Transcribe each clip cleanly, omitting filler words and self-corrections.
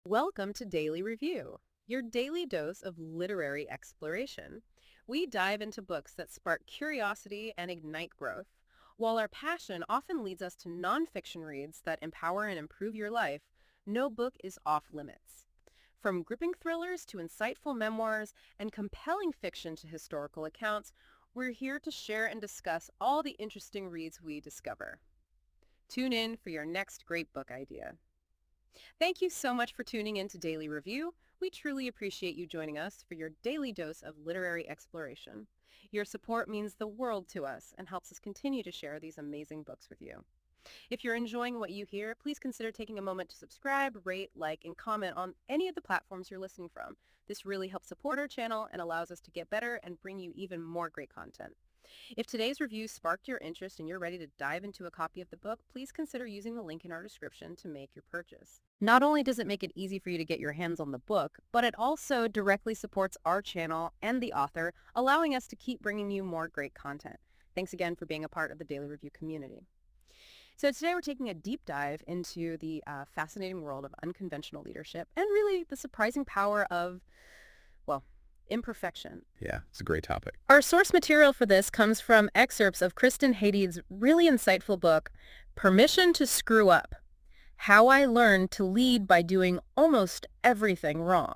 Welcome to Daily Review, your daily dose of literary exploration. We dive into books that spark curiosity and ignite growth. While our passion often leads us to nonfiction reads that empower and improve your life, no book is off limits. From gripping thrillers to insightful memoirs and compelling fiction to historical accounts, we're here to share and discuss all the interesting reads we discover. Tune in for your next great book idea. Thank you so much for tuning in to Daily Review. We truly appreciate you joining us for your daily dose of literary exploration. Your support means the world to us and helps us continue to share these amazing books with you. If you're enjoying what you hear, please consider taking a moment to subscribe, rate, like, and comment on any of the platforms you're listening from. This really helps support our channel and allows us to get better and bring you even more great content. If today's review sparked your interest and you're ready to dive into a copy of the book, please consider using the link in our description to make your purchase. Not only does it make it easy for you to get your hands on the book, but it also directly supports our channel and the author, allowing us to keep bringing you more great content. Thanks again for being a part of the Daily Review community. So today we're taking a deep dive into the fascinating world of unconventional leadership and really the surprising power of, well, imperfection. Yeah, it's a great topic. Our source material for this comes from excerpts of Kristen Hadeed's really insightful book, Permission to Screw Up: How I Learned to Lead by Doing Almost Everything Wrong.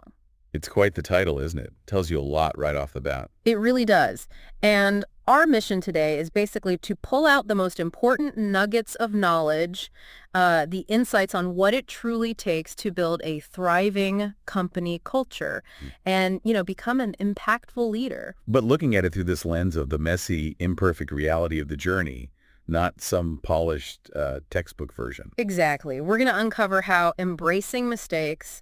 It's quite the title, isn't it? Tells you a lot right off the bat. It really does. And our mission today is basically to pull out the most important nuggets of knowledge, the insights on what it truly takes to build a thriving company culture and, become an impactful leader. But looking at it through this lens of the messy, imperfect reality of the journey, not some polished textbook version. Exactly. We're going to uncover how embracing mistakes,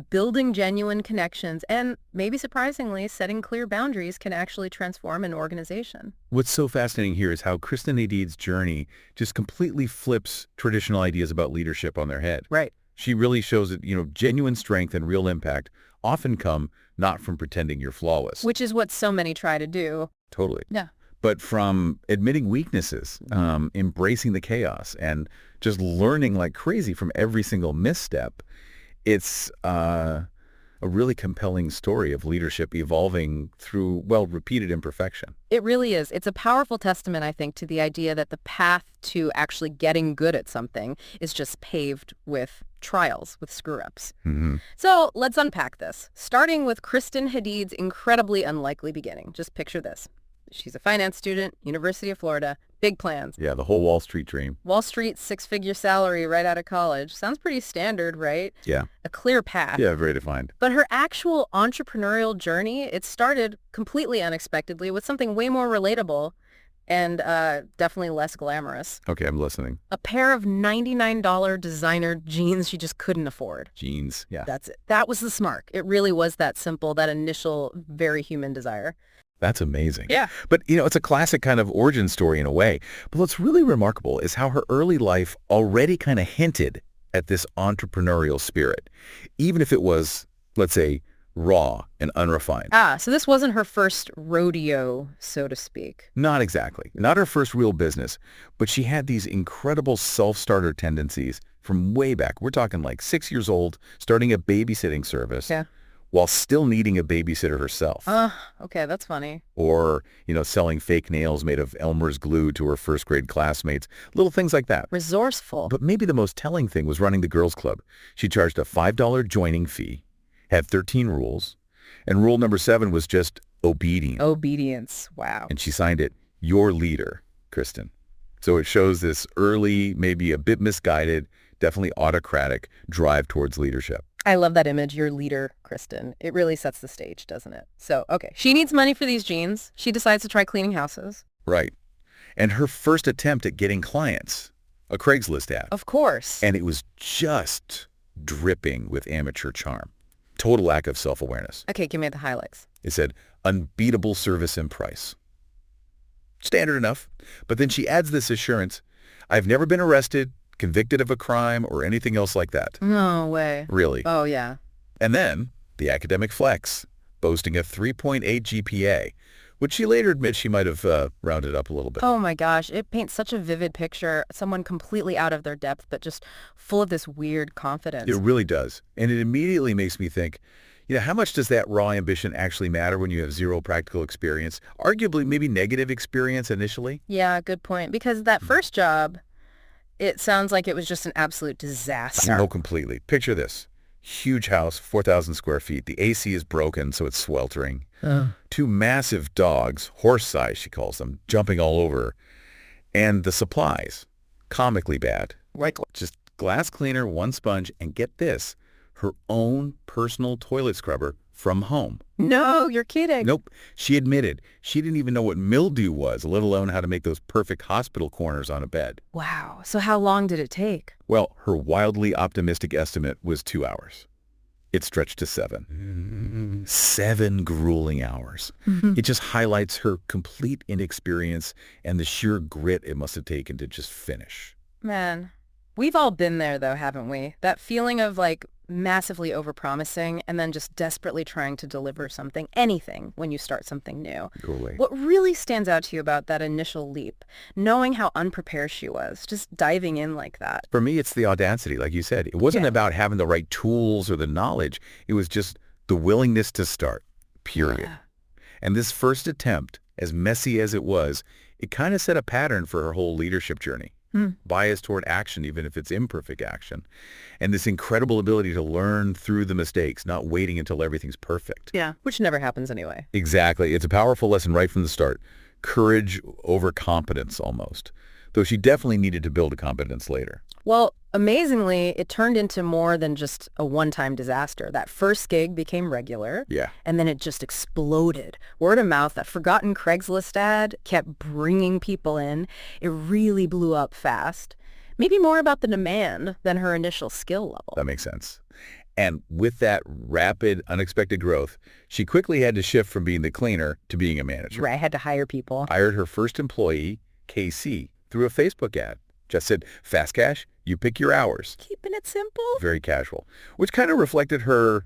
building genuine connections, and maybe surprisingly, setting clear boundaries can actually transform an organization. What's so fascinating here is how Kristen Hadeed's journey just completely flips traditional ideas about leadership on their head. Right. She really shows that, genuine strength and real impact often come not from pretending you're flawless. Which is what so many try to do. Totally. Yeah. But from admitting weaknesses, embracing the chaos, and just learning like crazy from every single misstep. It's a really compelling story of leadership evolving through, repeated imperfection. It really is. It's a powerful testament, I think, to the idea that the path to actually getting good at something is just paved with trials, with screw-ups. Mm-hmm. So let's unpack this, starting with Kristen Hadeed's incredibly unlikely beginning. Just picture this. She's a finance student, University of Florida, big plans. Yeah, the whole Wall Street dream. Wall Street, six-figure salary right out of college. Sounds pretty standard, right? Yeah. A clear path. Yeah, very defined. But her actual entrepreneurial journey, it started completely unexpectedly with something way more relatable and definitely less glamorous. Okay, I'm listening. A pair of $99 designer jeans she just couldn't afford. Jeans, yeah. That's it. That was the spark. It really was that simple, that initial, very human desire. That's amazing. Yeah. But, it's a classic kind of origin story in a way. But what's really remarkable is how her early life already kind of hinted at this entrepreneurial spirit, even if it was, let's say, raw and unrefined. So this wasn't her first rodeo, so to speak. Not exactly. Not her first real business, but she had these incredible self-starter tendencies from way back. We're talking like 6 years old, starting a babysitting service. Yeah. While still needing a babysitter herself. Okay, that's funny. Or, selling fake nails made of Elmer's glue to her first grade classmates. Little things like that. Resourceful. But maybe the most telling thing was running the girls' club. She charged a $5 joining fee, had 13 rules, and rule number 7 was just obedience. Obedience. Wow. And she signed it, "Your leader, Kristen." So it shows this early, maybe a bit misguided, definitely autocratic drive towards leadership. I love that image, your leader, Kristen. It really sets the stage, doesn't it? So, okay, she needs money for these jeans. She decides to try cleaning houses. Right. And her first attempt at getting clients, a Craigslist ad. Of course. And it was just dripping with amateur charm. Total lack of self-awareness. Okay, give me the highlights. It said, unbeatable service and price. Standard enough. But then she adds this assurance, I've never been arrested, convicted of a crime, or anything else like that. No way. Really. Oh, yeah. And then the academic flex, boasting a 3.8 GPA, which she later admits she might have rounded up a little bit. Oh my gosh, it paints such a vivid picture. Someone completely out of their depth, but just full of this weird confidence. It really does. And it immediately makes me think, how much does that raw ambition actually matter when you have zero practical experience? Arguably, maybe negative experience initially? Yeah, good point. Because that first job, it sounds like it was just an absolute disaster. Oh, completely. Picture this. Huge house, 4,000 square feet. The AC is broken, so it's sweltering. Two massive dogs, horse size, she calls them, jumping all over. And the supplies, comically bad. Right. Just glass cleaner, one sponge, and get this, her own personal toilet scrubber from home. No, you're kidding. Nope. She admitted she didn't even know what mildew was, let alone how to make those perfect hospital corners on a bed. Wow. So how long did it take? Well, her wildly optimistic estimate was 2 hours. It stretched to 7. 7 grueling hours. It just highlights her complete inexperience and the sheer grit it must have taken to just finish. Man, we've all been there though, haven't we? That feeling of like massively overpromising and then just desperately trying to deliver something, anything, when you start something new. Totally. What really stands out to you about that initial leap, knowing how unprepared she was, just diving in like that? For me, it's the audacity, like you said. It wasn't about having the right tools or the knowledge. It was just the willingness to start, period. Yeah. And this first attempt, as messy as it was, it kind of set a pattern for her whole leadership journey. Bias toward action, even if it's imperfect action. And this incredible ability to learn through the mistakes, not waiting until everything's perfect. Yeah, which never happens anyway. Exactly. It's a powerful lesson right from the start. Courage over competence, almost. Though she definitely needed to build a competence later. Well, amazingly, it turned into more than just a one-time disaster. That first gig became regular. Yeah. And then it just exploded. Word of mouth, that forgotten Craigslist ad kept bringing people in. It really blew up fast. Maybe more about the demand than her initial skill level. That makes sense. And with that rapid, unexpected growth, she quickly had to shift from being the cleaner to being a manager. Right, I had to hire people. Hired her first employee, KC, through a Facebook ad. Just said, fast cash, you pick your hours. Keeping it simple. Very casual, which kind of reflected her,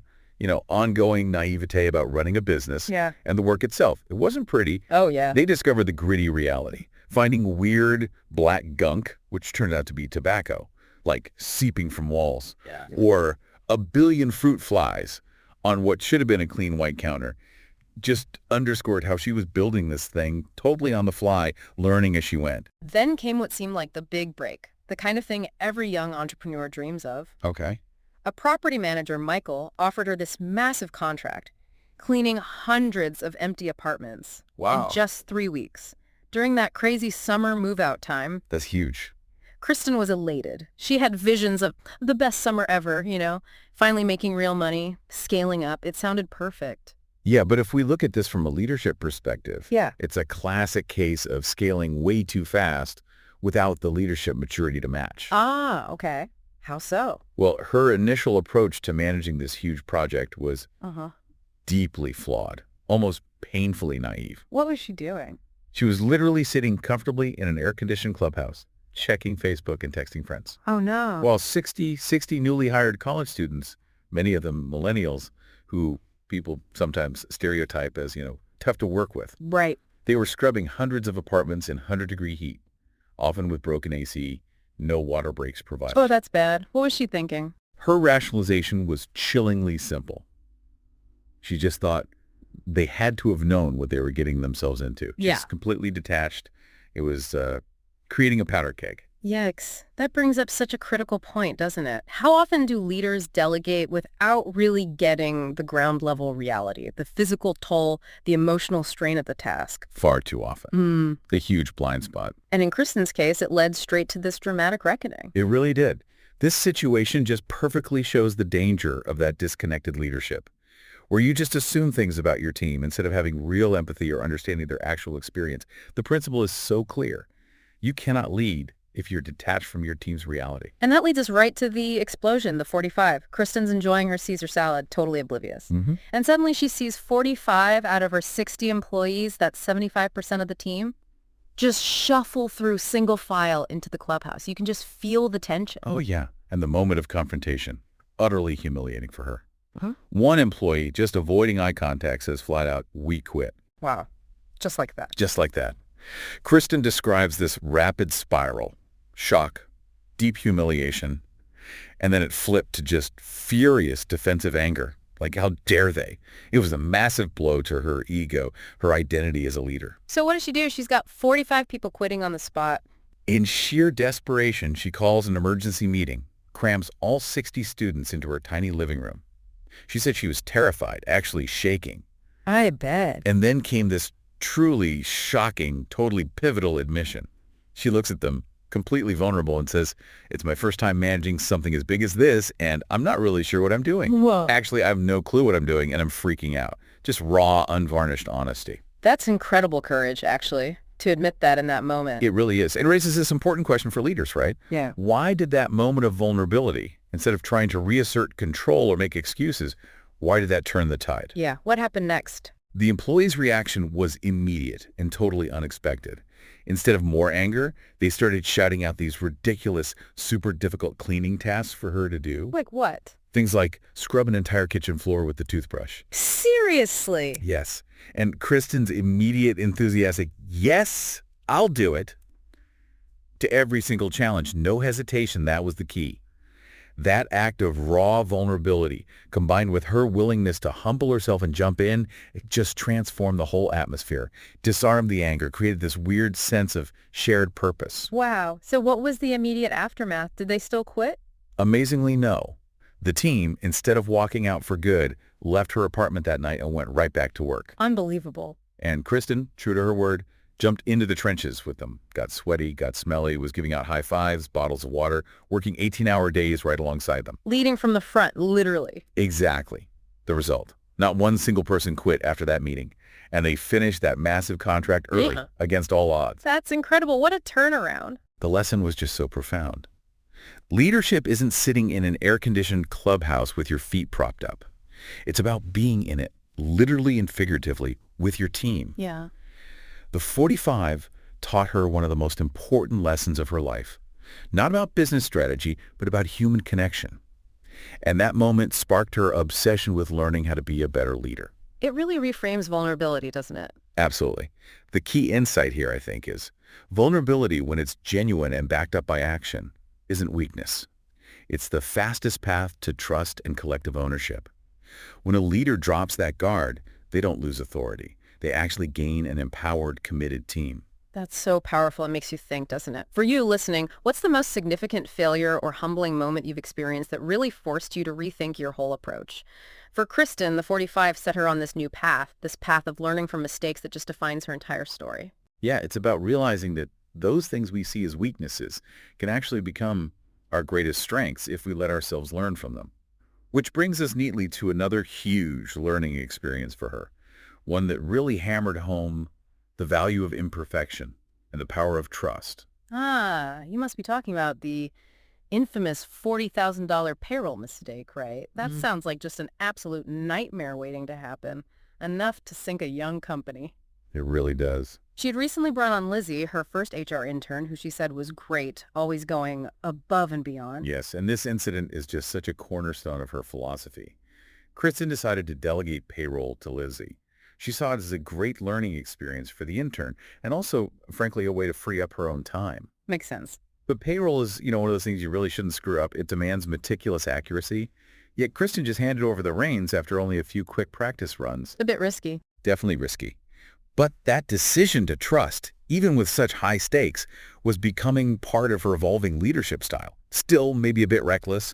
ongoing naivete about running a business and the work itself. It wasn't pretty. Oh, yeah. They discovered the gritty reality, finding weird black gunk, which turned out to be tobacco, like seeping from walls, or a billion fruit flies on what should have been a clean white counter. Just underscored how she was building this thing totally on the fly, learning as she went. Then came what seemed like the big break, the kind of thing every young entrepreneur dreams of. Okay. A property manager, Michael, offered her this massive contract, cleaning hundreds of empty apartments in just 3 weeks. During that crazy summer move-out time. That's huge. Kristen was elated. She had visions of the best summer ever, finally making real money, scaling up. It sounded perfect. Yeah, but if we look at this from a leadership perspective, Yeah. it's a classic case of scaling way too fast without the leadership maturity to match. Ah, okay. How so? Well, her initial approach to managing this huge project was deeply flawed, almost painfully naive. What was she doing? She was literally sitting comfortably in an air-conditioned clubhouse, checking Facebook and texting friends. Oh, no. While 60 newly hired college students, many of them millennials, who people sometimes stereotype as, tough to work with. Right. They were scrubbing hundreds of apartments in 100-degree heat, often with broken AC, no water breaks provided. Oh, that's bad. What was she thinking? Her rationalization was chillingly simple. She just thought they had to have known what they were getting themselves into. Yeah. Just completely detached. It was creating a powder keg. Yikes. That brings up such a critical point, doesn't it? How often do leaders delegate without really getting the ground level reality, the physical toll, the emotional strain of the task? Far too often. The huge blind spot. And in Kristen's case, it led straight to this dramatic reckoning. It really did. This situation just perfectly shows the danger of that disconnected leadership, where you just assume things about your team instead of having real empathy or understanding their actual experience. The principle is so clear. You cannot lead if you're detached from your team's reality. And that leads us right to the explosion, the 45. Kristen's enjoying her Caesar salad, totally oblivious. And suddenly she sees 45 out of her 60 employees, that's 75% of the team, just shuffle through single file into the clubhouse. You can just feel the tension. Oh, yeah. And the moment of confrontation, utterly humiliating for her. One employee, just avoiding eye contact, says flat out, "We quit." Wow. Just like that. Just like that. Kristen describes this rapid spiral: shock, deep humiliation, and then it flipped to just furious defensive anger. Like, how dare they? It was a massive blow to her ego, her identity as a leader. So what does she do? She's got 45 people quitting on the spot. In sheer desperation, she calls an emergency meeting, crams all 60 students into her tiny living room. She said she was terrified, actually shaking. I bet. And then came this truly shocking, totally pivotal admission. She looks at them, completely vulnerable, and says, "It's my first time managing something as big as this, and I'm not really sure what I'm doing. Whoa. Actually, I have no clue what I'm doing, and I'm freaking out." Just raw, unvarnished honesty. That's incredible courage, actually, to admit that in that moment. It really is. It raises this important question for leaders, right? Yeah. Why did that moment of vulnerability, instead of trying to reassert control or make excuses, why did that turn the tide? Yeah. What happened next? The employees' reaction was immediate and totally unexpected. Instead of more anger, they started shouting out these ridiculous, super difficult cleaning tasks for her to do. Like what? Things like scrub an entire kitchen floor with the toothbrush. Seriously? Yes. And Kristen's immediate enthusiastic, "Yes, I'll do it," to every single challenge. No hesitation, that was the key. That act of raw vulnerability, combined with her willingness to humble herself and jump in, it just transformed the whole atmosphere, disarmed the anger, created this weird sense of shared purpose. Wow. So what was the immediate aftermath? Did they still quit? Amazingly, no. The team, instead of walking out for good, left her apartment that night and went right back to work. Unbelievable. And Kristen, true to her word, jumped into the trenches with them, got sweaty, got smelly, was giving out high fives, bottles of water, working 18-hour days right alongside them. Leading from the front, literally. Exactly. The result: not one single person quit after that meeting, and they finished that massive contract early, against all odds. That's incredible. What a turnaround. The lesson was just so profound. Leadership isn't sitting in an air-conditioned clubhouse with your feet propped up. It's about being in it, literally and figuratively, with your team. Yeah. The 45 taught her one of the most important lessons of her life. Not about business strategy, but about human connection. And that moment sparked her obsession with learning how to be a better leader. It really reframes vulnerability, doesn't it? Absolutely. The key insight here, I think, is vulnerability, when it's genuine and backed up by action, isn't weakness. It's the fastest path to trust and collective ownership. When a leader drops that guard, they don't lose authority. They actually gain an empowered, committed team. That's so powerful. It makes you think, doesn't it? For you listening, what's the most significant failure or humbling moment you've experienced that really forced you to rethink your whole approach? For Kristen, the 45 set her on this new path, this path of learning from mistakes that just defines her entire story. Yeah, it's about realizing that those things we see as weaknesses can actually become our greatest strengths if we let ourselves learn from them. Which brings us neatly to another huge learning experience for her, one that really hammered home the value of imperfection and the power of trust. Ah, you must be talking about the infamous $40,000 payroll mistake, right? That sounds like just an absolute nightmare waiting to happen. Enough to sink a young company. It really does. She had recently brought on Lizzie, her first HR intern, who she said was great, always going above and beyond. Yes, and this incident is just such a cornerstone of her philosophy. Kristen decided to delegate payroll to Lizzie. She saw it as a great learning experience for the intern and also, frankly, a way to free up her own time. Makes sense. But payroll is, one of those things you really shouldn't screw up. It demands meticulous accuracy. Yet Kristen just handed over the reins after only a few quick practice runs. A bit risky. Definitely risky. But that decision to trust, even with such high stakes, was becoming part of her evolving leadership style. Still maybe a bit reckless,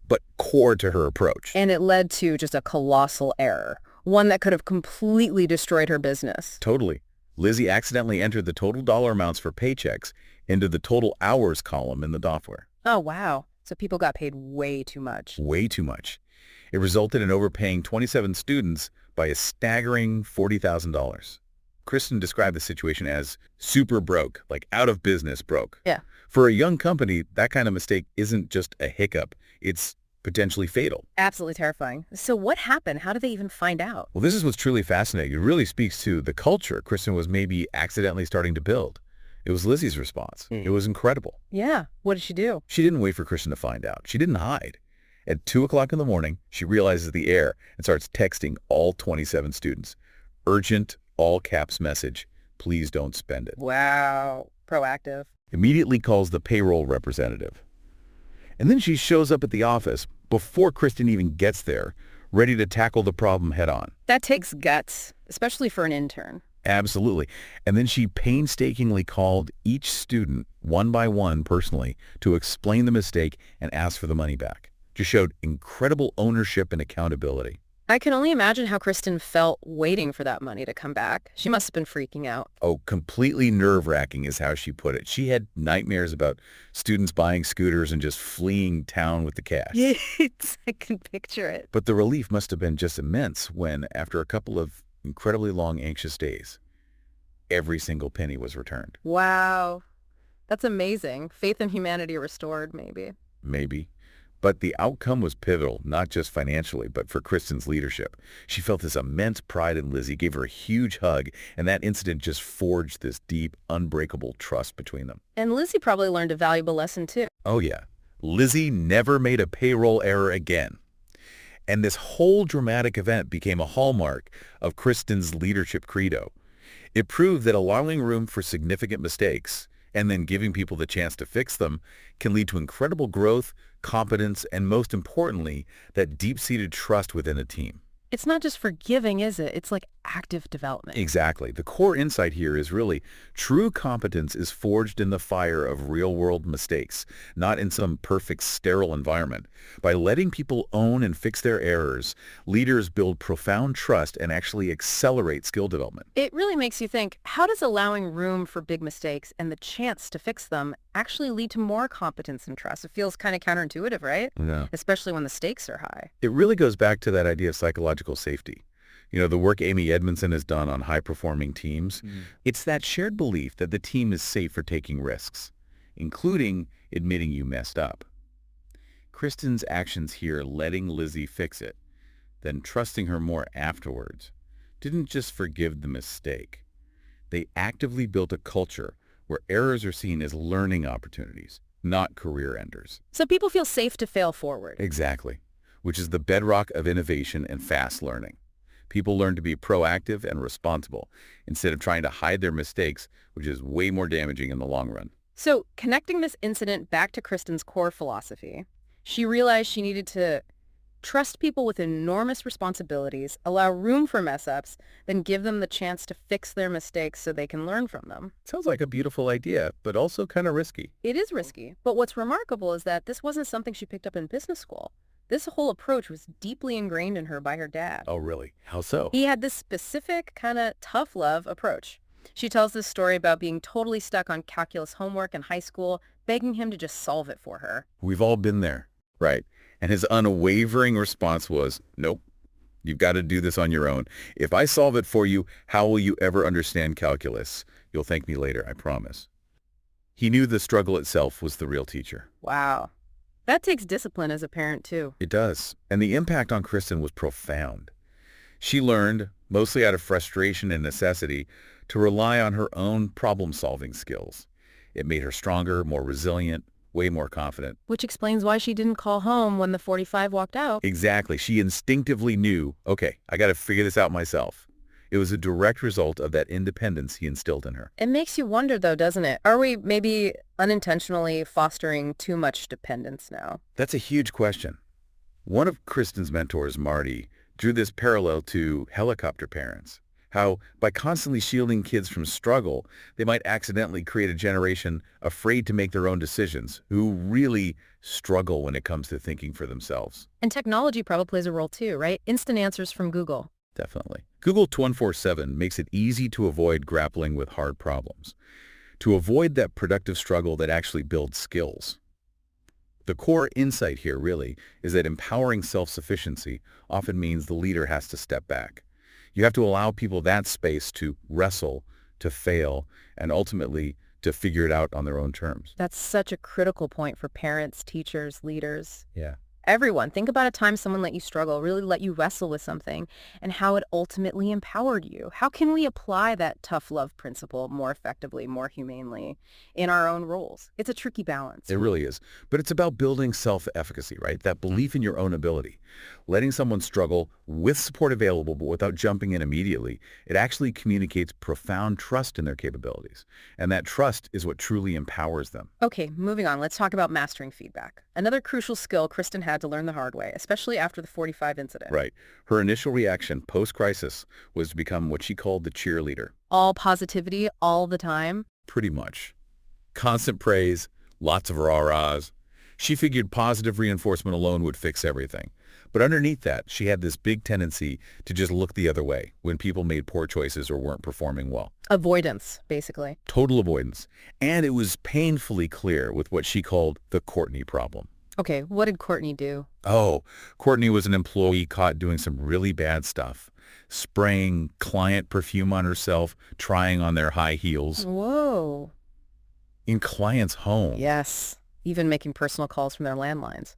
but core to her approach. And it led to just a colossal error, one that could have completely destroyed her business. Totally. Lizzie accidentally entered the total dollar amounts for paychecks into the total hours column in the software. Oh, wow. So people got paid way too much. Way too much. It resulted in overpaying 27 students by a staggering $40,000. Kristen described the situation as super broke, like out of business broke. Yeah. For a young company, that kind of mistake isn't just a hiccup. It's potentially fatal. Absolutely terrifying. So what happened? How did they even find out? Well, this is what's truly fascinating. It really speaks to the culture Kristen was maybe accidentally starting to build. It was Lizzie's response. It was incredible. Yeah. What did she do? She didn't wait for Kristen to find out. She didn't hide. At 2 o'clock in the morning, she realizes the error and starts texting all 27 students. Urgent, all caps message, please don't spend it. Wow. Proactive. Immediately calls the payroll representative. And then she shows up at the office before Kristen even gets there, ready to tackle the problem head on. That takes guts, especially for an intern. Absolutely. And then she painstakingly called each student one by one personally to explain the mistake and ask for the money back. Just showed incredible ownership and accountability. I can only imagine how Kristen felt waiting for that money to come back. She must have been freaking out. Oh, completely nerve-wracking is how she put it. She had nightmares about students buying scooters and just fleeing town with the cash. I can picture it. But the relief must have been just immense when, after a couple of incredibly long, anxious days, every single penny was returned. Wow. That's amazing. Faith in humanity restored, maybe. Maybe. But the outcome was pivotal, not just financially, but for Kristen's leadership. She felt this immense pride in Lizzie, gave her a huge hug, and that incident just forged this deep, unbreakable trust between them. And Lizzie probably learned a valuable lesson, too. Oh, yeah. Lizzie never made a payroll error again. And this whole dramatic event became a hallmark of Kristen's leadership credo. It proved that allowing room for significant mistakes and then giving people the chance to fix them can lead to incredible growth, competence, and most importantly, that deep-seated trust within a team. It's not just forgiving, is it? It's like active development. Exactly. The core insight here is really true competence is forged in the fire of real-world mistakes, not in some perfect, sterile environment. By letting people own and fix their errors, leaders build profound trust and actually accelerate skill development. It really makes you think, how does allowing room for big mistakes and the chance to fix them actually lead to more competence and trust? It feels kind of counterintuitive, right? Yeah. Especially when the stakes are high. It really goes back to that idea of psychological safety. You know, the work Amy Edmondson has done on high-performing teams, it's that shared belief that the team is safe for taking risks, including admitting you messed up. Kristen's actions here, letting Lizzie fix it, then trusting her more afterwards, didn't just forgive the mistake. They actively built a culture where errors are seen as learning opportunities, not career enders. So people feel safe to fail forward. Exactly, which is the bedrock of innovation and fast learning. People learn to be proactive and responsible instead of trying to hide their mistakes, which is way more damaging in the long run. So connecting this incident back to Kristen's core philosophy, she realized she needed to trust people with enormous responsibilities, allow room for mess-ups, then give them the chance to fix their mistakes so they can learn from them. Sounds like a beautiful idea, but also kind of risky. It is risky, but what's remarkable is that this wasn't something she picked up in business school. This whole approach was deeply ingrained in her by her dad. Oh, really? How so? He had this specific kind of tough love approach. She tells this story about being totally stuck on calculus homework in high school, begging him to just solve it for her. We've all been there, right? And his unwavering response was, nope, you've got to do this on your own. If I solve it for you, how will you ever understand calculus? You'll thank me later, I promise. He knew the struggle itself was the real teacher. Wow. That takes discipline as a parent, too. It does. And the impact on Kristen was profound. She learned, mostly out of frustration and necessity, to rely on her own problem-solving skills. It made her stronger, more resilient, way more confident. Which explains why she didn't call home when the 45 walked out. Exactly. She instinctively knew, okay, I got to figure this out myself. It was a direct result of that independence he instilled in her. It makes you wonder, though, doesn't it? Are we maybe unintentionally fostering too much dependence now? That's a huge question. One of Kristen's mentors, Marty, drew this parallel to helicopter parents. How, by constantly shielding kids from struggle, they might accidentally create a generation afraid to make their own decisions, who really struggle when it comes to thinking for themselves. And technology probably plays a role, too, right? Instant answers from Google. Definitely. Google 24/7 makes it easy to avoid grappling with hard problems, to avoid that productive struggle that actually builds skills. The core insight here really is that empowering self-sufficiency often means the leader has to step back. You have to allow people that space to wrestle, to fail, and ultimately to figure it out on their own terms. That's such a critical point for parents, teachers, leaders. Yeah. Everyone, think about a time someone let you struggle, really let you wrestle with something, and how it ultimately empowered you. How can we apply that tough love principle more effectively, more humanely in our own roles? It's a tricky balance. It really is. But it's about building self-efficacy, right? That belief in your own ability. Letting someone struggle with support available, but without jumping in immediately, it actually communicates profound trust in their capabilities. And that trust is what truly empowers them. Okay, moving on. Let's talk about mastering feedback. Another crucial skill Kristen had to learn the hard way, especially after the 45 incident. Right. Her initial reaction post-crisis was to become what she called the cheerleader. All positivity all the time. Pretty much. Constant praise, lots of rah-rahs. She figured positive reinforcement alone would fix everything. But underneath that, she had this big tendency to just look the other way when people made poor choices or weren't performing well. Avoidance, basically. Total avoidance. And it was painfully clear with what she called the Courtney problem. Okay, what did Courtney do? Oh, Courtney was an employee caught doing some really bad stuff. Spraying client perfume on herself, trying on their high heels. Whoa. In clients' home. Yes, even making personal calls from their landlines.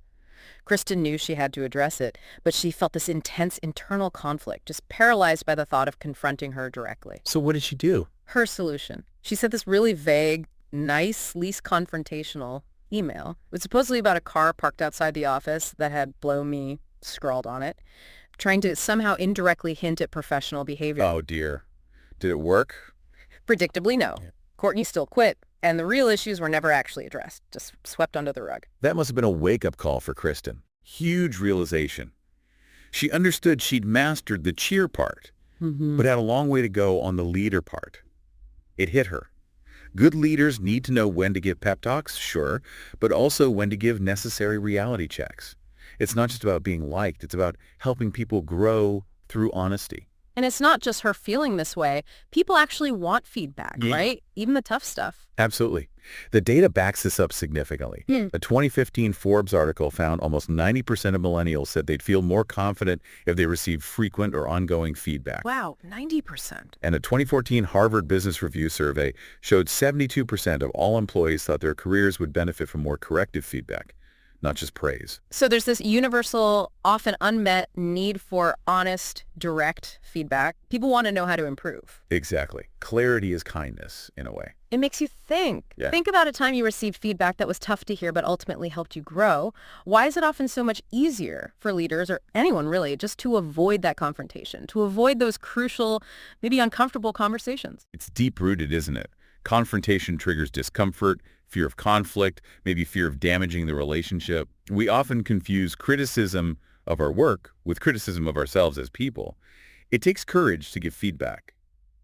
Kristen knew she had to address it, but she felt this intense internal conflict, just paralyzed by the thought of confronting her directly. So what did she do? Her solution. She sent this really vague, nice, least confrontational email. It was supposedly about a car parked outside the office that had "blow me" scrawled on it, trying to somehow indirectly hint at professional behavior. Oh, dear. Did it work? Predictably, no. Yeah. Courtney still quit, and the real issues were never actually addressed, just swept under the rug. That must have been a wake-up call for Kristen. Huge realization. She understood she'd mastered the cheer part, but had a long way to go on the leader part. It hit her. Good leaders need to know when to give pep talks, sure, but also when to give necessary reality checks. It's not just about being liked, it's about helping people grow through honesty. And it's not just her feeling this way. People actually want feedback, right? Even the tough stuff. Absolutely. The data backs this up significantly. A 2015 Forbes article found almost 90% of millennials said they'd feel more confident if they received frequent or ongoing feedback. Wow, 90%. And a 2014 Harvard Business Review survey showed 72% of all employees thought their careers would benefit from more corrective feedback, not just praise. So there's this universal, often unmet need for honest, direct feedback. People want to know how to improve. Exactly. Clarity is kindness, in a way. It makes you think. Yeah. Think about a time you received feedback that was tough to hear but ultimately helped you grow. Why is it often so much easier for leaders, or anyone really, just to avoid that confrontation, to avoid those crucial, maybe uncomfortable conversations? It's deep-rooted, isn't it? Confrontation triggers discomfort, fear of conflict, maybe fear of damaging the relationship. We often confuse criticism of our work with criticism of ourselves as people. It takes courage to give feedback,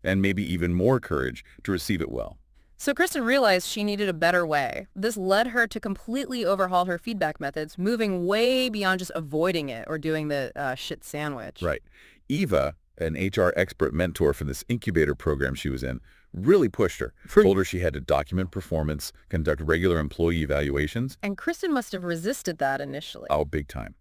and maybe even more courage to receive it well. So Kristen realized she needed a better way. This led her to completely overhaul her feedback methods, moving way beyond just avoiding it or doing the shit sandwich. Right. Eva, an HR expert mentor from this incubator program she was in, really pushed her, told her she had to document performance, conduct regular employee evaluations. And Kristen must have resisted that initially. Oh, big time.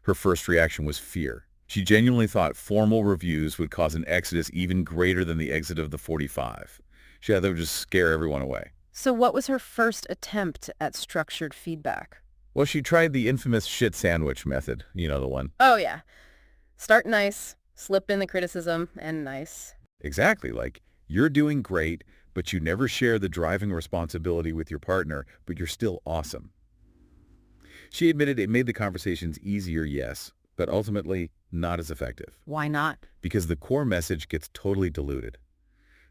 Her first reaction was fear. She genuinely thought formal reviews would cause an exodus even greater than the exit of the 45. She thought that would just scare everyone away. So what was her first attempt at structured feedback? Well, she tried the infamous shit sandwich method. You know the one. Oh, yeah. Start nice, slip in the criticism, and nice. Exactly. Like, you're doing great, but you never share the driving responsibility with your partner, but you're still awesome. She admitted it made the conversations easier, yes, but ultimately not as effective. Why not? Because the core message gets totally diluted.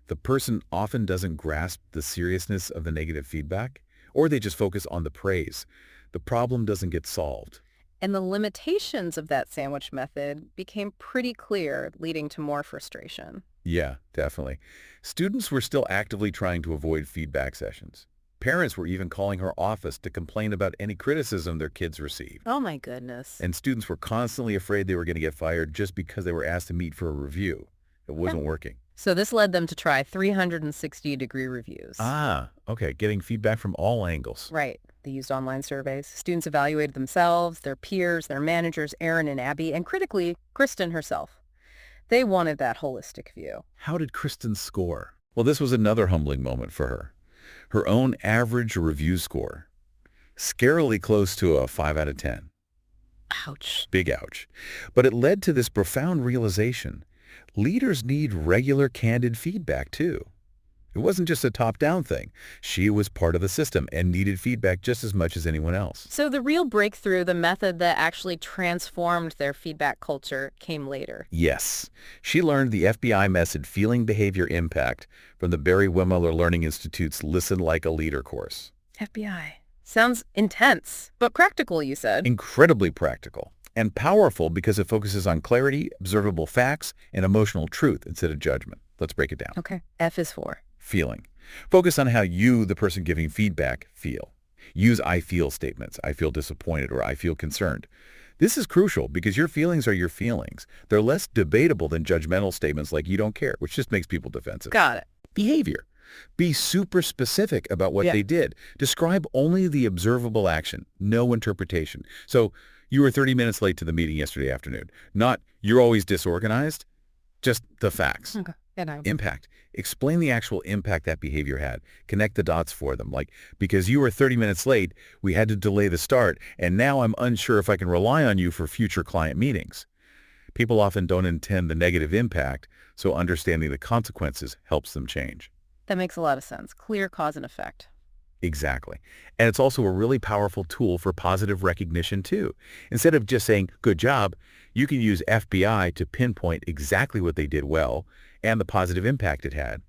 The person often doesn't grasp the seriousness of the negative feedback, or they just focus on the praise. The problem doesn't get solved. And the limitations of that sandwich method became pretty clear, leading to more frustration. Yeah, definitely. Students were still actively trying to avoid feedback sessions. Parents were even calling her office to complain about any criticism their kids received. Oh my goodness. And students were constantly afraid they were going to get fired just because they were asked to meet for a review. It wasn't working. So this led them to try 360-degree reviews. Ah, okay. Getting feedback from all angles. Right. They used online surveys. Students evaluated themselves, their peers, their managers, Aaron and Abby, and critically, Kristen herself. They wanted that holistic view. How did Kristen score? Well, this was another humbling moment for her. Her own average review score, scarily close to a 5 out of 10. Ouch. Big ouch. But it led to this profound realization. Leaders need regular, candid feedback, too. It wasn't just a top-down thing. She was part of the system and needed feedback just as much as anyone else. So the real breakthrough, the method that actually transformed their feedback culture, came later. Yes. She learned the FBI method Feeling Behavior Impact from the Barry Wimmeler Learning Institute's Listen Like a Leader course. FBI. Sounds intense, but practical, you said. Incredibly practical and powerful because it focuses on clarity, observable facts, and emotional truth instead of judgment. Let's break it down. Okay. F is for feeling. Focus on how you, the person giving feedback, feel. Use I feel statements. I feel disappointed or I feel concerned. This is crucial because your feelings are your feelings. They're less debatable than judgmental statements like you don't care, which just makes people defensive. Got it. Behavior. Be super specific about what they did. Describe only the observable action, no interpretation. So you were 30 minutes late to the meeting yesterday afternoon. Not you're always disorganized, just the facts. Okay. Impact. Explain the actual impact that behavior had. Connect the dots for them. Like, because you were 30 minutes late, we had to delay the start, and now I'm unsure if I can rely on you for future client meetings. People often don't intend the negative impact, so understanding the consequences helps them change. That makes a lot of sense. Clear cause and effect. Exactly. And it's also a really powerful tool for positive recognition, too. Instead of just saying, good job, you can use FBI to pinpoint exactly what they did well and the positive impact it had.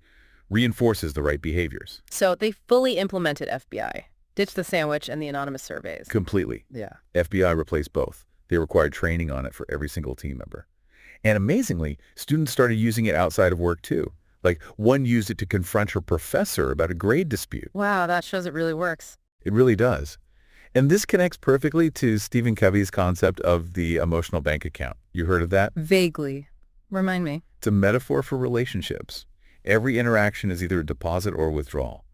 Reinforces the right behaviors. So they fully implemented FBI. Ditched the sandwich and the anonymous surveys. Completely. Yeah. FBI replaced both. They required training on it for every single team member. And amazingly, students started using it outside of work, too. Like, one used it to confront her professor about a grade dispute. Wow, that shows it really works. It really does. And this connects perfectly to Stephen Covey's concept of the emotional bank account. You heard of that? Vaguely. Remind me. It's a metaphor for relationships. Every interaction is either a deposit or a withdrawal.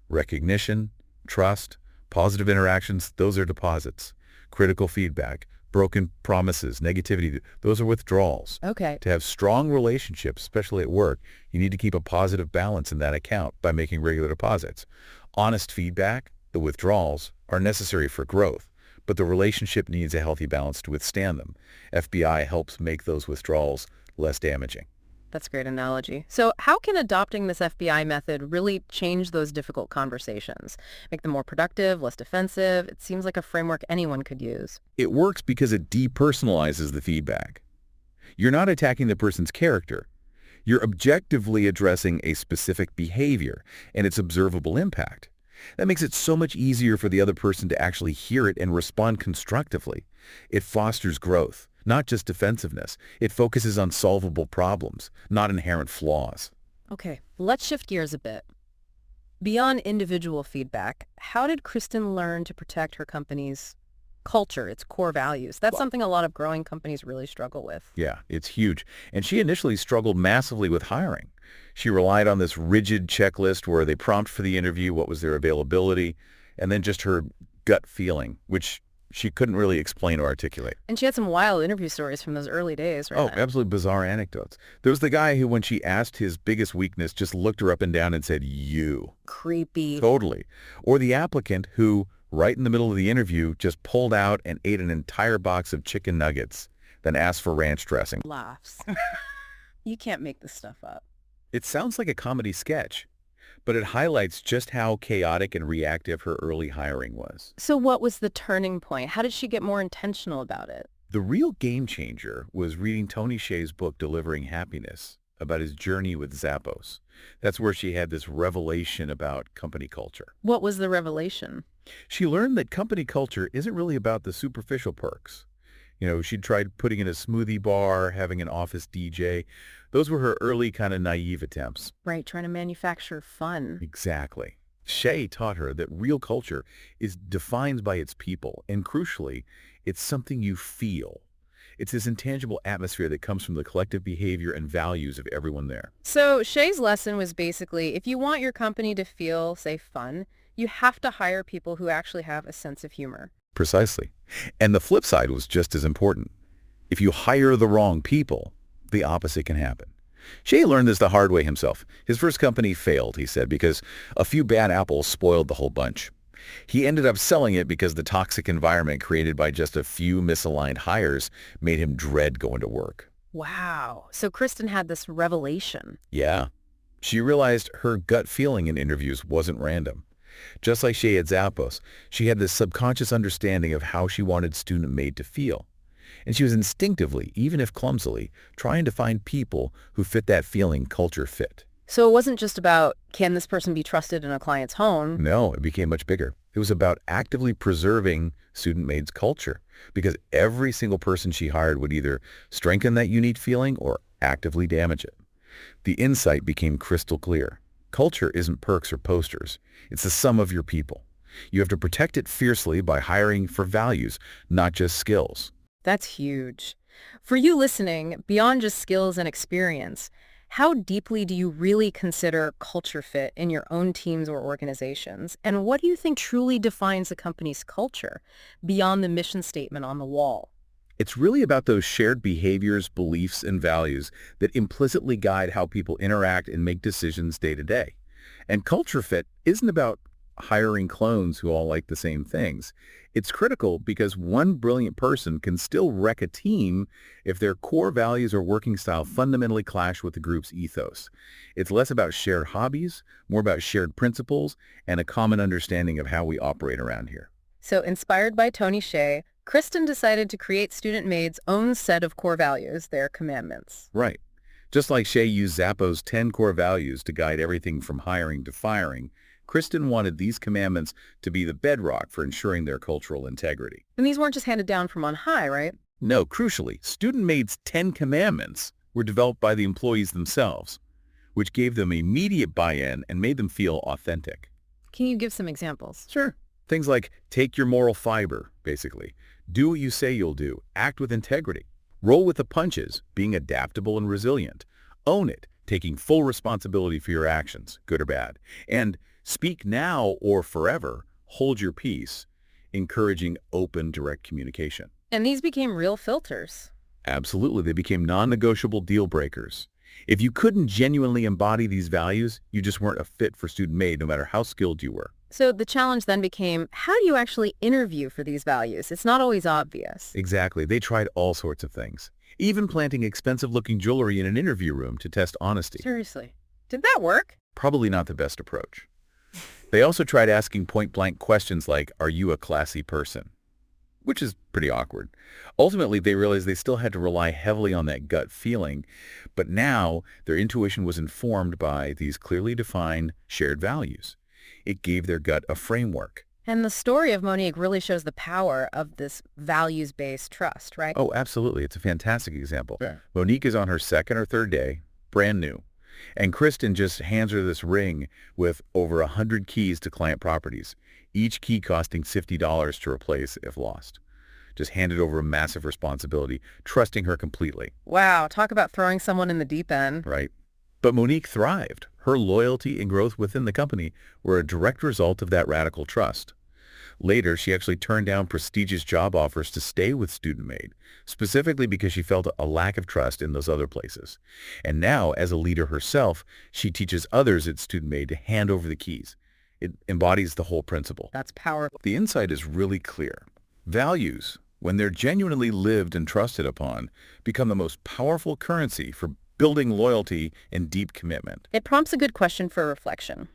Recognition, trust, positive interactions, those are deposits. Critical feedback, broken promises, negativity, those are withdrawals. Okay. To have strong relationships, especially at work, you need to keep a positive balance in that account by making regular deposits. Honest feedback, the withdrawals, are necessary for growth, but the relationship needs a healthy balance to withstand them. FBI helps make those withdrawals less damaging. That's a great analogy. So how can adopting this FBI method really change those difficult conversations? Make them more productive, less defensive? It seems like a framework anyone could use. It works because it depersonalizes the feedback. You're not attacking the person's character. You're objectively addressing a specific behavior and its observable impact. That makes it so much easier for the other person to actually hear it and respond constructively. It fosters growth, not just defensiveness. It focuses on solvable problems, not inherent flaws. Okay, let's shift gears a bit. Beyond individual feedback, how did Kristen learn to protect her company's culture, its core values? That's something a lot of growing companies really struggle with. Yeah, it's huge. And she initially struggled massively with hiring. She relied on this rigid checklist where they prompt for the interview, what was their availability, and then just her gut feeling, which she couldn't really explain or articulate. And she had some wild interview stories from those early days, right? Oh, absolutely bizarre anecdotes. There was the guy who, when she asked his biggest weakness, just looked her up and down and said, you. Creepy. Totally. Or the applicant who, right in the middle of the interview, just pulled out and ate an entire box of chicken nuggets, then asked for ranch dressing. Laughs. You can't make this stuff up. It sounds like a comedy sketch, but it highlights just how chaotic and reactive her early hiring was. So what was the turning point? How did she get more intentional about it? The real game changer was reading Tony Hsieh's book, Delivering Happiness, about his journey with Zappos. That's where she had this revelation about company culture. What was the revelation? She learned that company culture isn't really about the superficial perks. You know, she'd tried putting in a smoothie bar, having an office DJ. Those were her early kind of naive attempts. Right, trying to manufacture fun. Exactly. Hsieh taught her that real culture is defined by its people, and crucially, it's something you feel. It's this intangible atmosphere that comes from the collective behavior and values of everyone there. So Hsieh's lesson was basically, if you want your company to feel, say, fun, you have to hire people who actually have a sense of humor. Precisely. And the flip side was just as important. If you hire the wrong people, the opposite can happen. Hsieh learned this the hard way himself. His first company failed, he said, because a few bad apples spoiled the whole bunch. He ended up selling it because the toxic environment created by just a few misaligned hires made him dread going to work. Wow. So Kristen had this revelation. Yeah. She realized her gut feeling in interviews wasn't random. Just like she had Zappos, she had this subconscious understanding of how she wanted Student Maid to feel. And she was instinctively, even if clumsily, trying to find people who fit that feeling culture fit. So it wasn't just about, can this person be trusted in a client's home? No, it became much bigger. It was about actively preserving Student Maid's culture, because every single person she hired would either strengthen that unique feeling or actively damage it. The insight became crystal clear. Culture isn't perks or posters. It's the sum of your people. You have to protect it fiercely by hiring for values, not just skills. That's huge. For you listening, beyond just skills and experience, how deeply do you really consider culture fit in your own teams or organizations? And what do you think truly defines a company's culture beyond the mission statement on the wall? It's really about those shared behaviors, beliefs, and values that implicitly guide how people interact and make decisions day to day. And culture fit isn't about hiring clones who all like the same things. It's critical because one brilliant person can still wreck a team if their core values or working style fundamentally clash with the group's ethos. It's less about shared hobbies, more about shared principles, and a common understanding of how we operate around here. So inspired by Tony Hsieh, Kristen decided to create Student Maid's own set of core values, their commandments. Right. Just like Hsieh used Zappos' 10 core values to guide everything from hiring to firing, Kristen wanted these commandments to be the bedrock for ensuring their cultural integrity. And these weren't just handed down from on high, right? No, crucially, Student Maid's 10 commandments were developed by the employees themselves, which gave them immediate buy-in and made them feel authentic. Can you give some examples? Sure. Things like take your moral fiber, basically. Do what you say you'll do. Act with integrity. Roll with the punches, being adaptable and resilient. Own it, taking full responsibility for your actions, good or bad. And speak now or forever, hold your peace, encouraging open, direct communication. And these became real filters. Absolutely, they became non-negotiable deal breakers. If you couldn't genuinely embody these values, you just weren't a fit for Student Maid, no matter how skilled you were. So the challenge then became, how do you actually interview for these values? It's not always obvious. Exactly. They tried all sorts of things, even planting expensive-looking jewelry in an interview room to test honesty. Seriously. Did that work? Probably not the best approach. They also tried asking point-blank questions like, are you a classy person? Which is pretty awkward. Ultimately, they realized they still had to rely heavily on that gut feeling, but now their intuition was informed by these clearly defined shared values. It gave their gut a framework. And the story of Monique really shows the power of this values-based trust, right? Oh, absolutely. It's a fantastic example. Yeah. Monique is on her second or third day, brand new. And Kristen just hands her this ring with over 100 keys to client properties, each key costing $50 to replace if lost. Just handed over a massive responsibility, trusting her completely. Wow, talk about throwing someone in the deep end. Right. But Monique thrived. Her loyalty and growth within the company were a direct result of that radical trust. Later, she actually turned down prestigious job offers to stay with Student Maid, specifically because she felt a lack of trust in those other places. And now, as a leader herself, she teaches others at Student Maid to hand over the keys. It embodies the whole principle. That's powerful. The insight is really clear. Values, when they're genuinely lived and trusted upon, become the most powerful currency for building loyalty and deep commitment. It prompts a good question for reflection.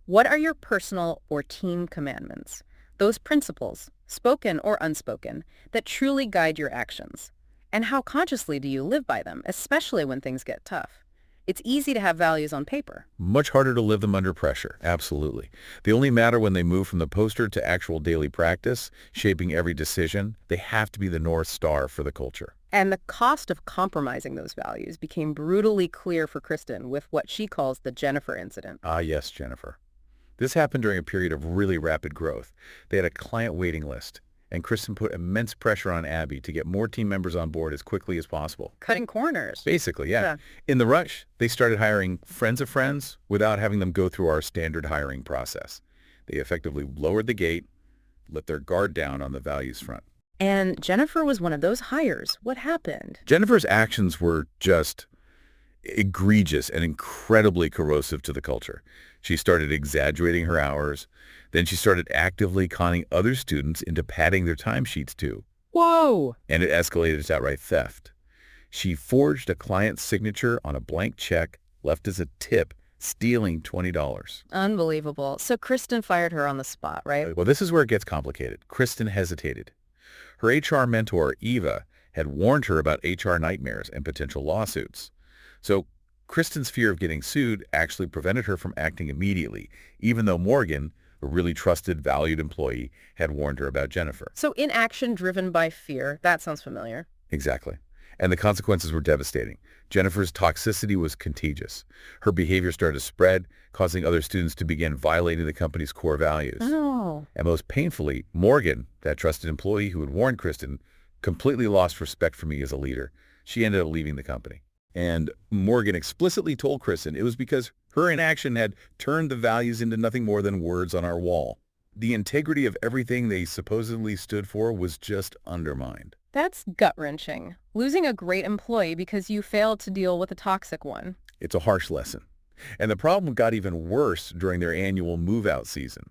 What are your personal or team commandments? Those principles, spoken or unspoken, that truly guide your actions. And how consciously do you live by them, especially when things get tough? It's easy to have values on paper. Much harder to live them under pressure, absolutely. They only matter when they move from the poster to actual daily practice, shaping every decision. They have to be the North Star for the culture. And the cost of compromising those values became brutally clear for Kristen with what she calls the Jennifer incident. Ah, yes, Jennifer. This happened during a period of really rapid growth. They had a client waiting list, and Kristen put immense pressure on Abby to get more team members on board as quickly as possible. Cutting corners. Basically, yeah. In the rush, they started hiring friends of friends without having them go through our standard hiring process. They effectively lowered the gate, let their guard down on the values front. And Jennifer was one of those hires. What happened? Jennifer's actions were just egregious and incredibly corrosive to the culture. She started exaggerating her hours. Then she started actively conning other students into padding their timesheets too. Whoa! And it escalated to outright theft. She forged a client's signature on a blank check left as a tip, stealing $20. Unbelievable. So Kristen fired her on the spot, right? Well, this is where it gets complicated. Kristen hesitated. Her HR mentor, Eva, had warned her about HR nightmares and potential lawsuits. So Kristen's fear of getting sued actually prevented her from acting immediately, even though Morgan, a really trusted, valued employee, had warned her about Jennifer. So inaction driven by fear. That sounds familiar. Exactly. And the consequences were devastating. Jennifer's toxicity was contagious. Her behavior started to spread, causing other students to begin violating the company's core values. Oh. And most painfully, Morgan, that trusted employee who had warned Kristen, completely lost respect for me as a leader. She ended up leaving the company. And Morgan explicitly told Kristen it was because her inaction had turned the values into nothing more than words on our wall. The integrity of everything they supposedly stood for was just undermined. That's gut-wrenching. Losing a great employee because you failed to deal with a toxic one. It's a harsh lesson. And the problem got even worse during their annual move-out season.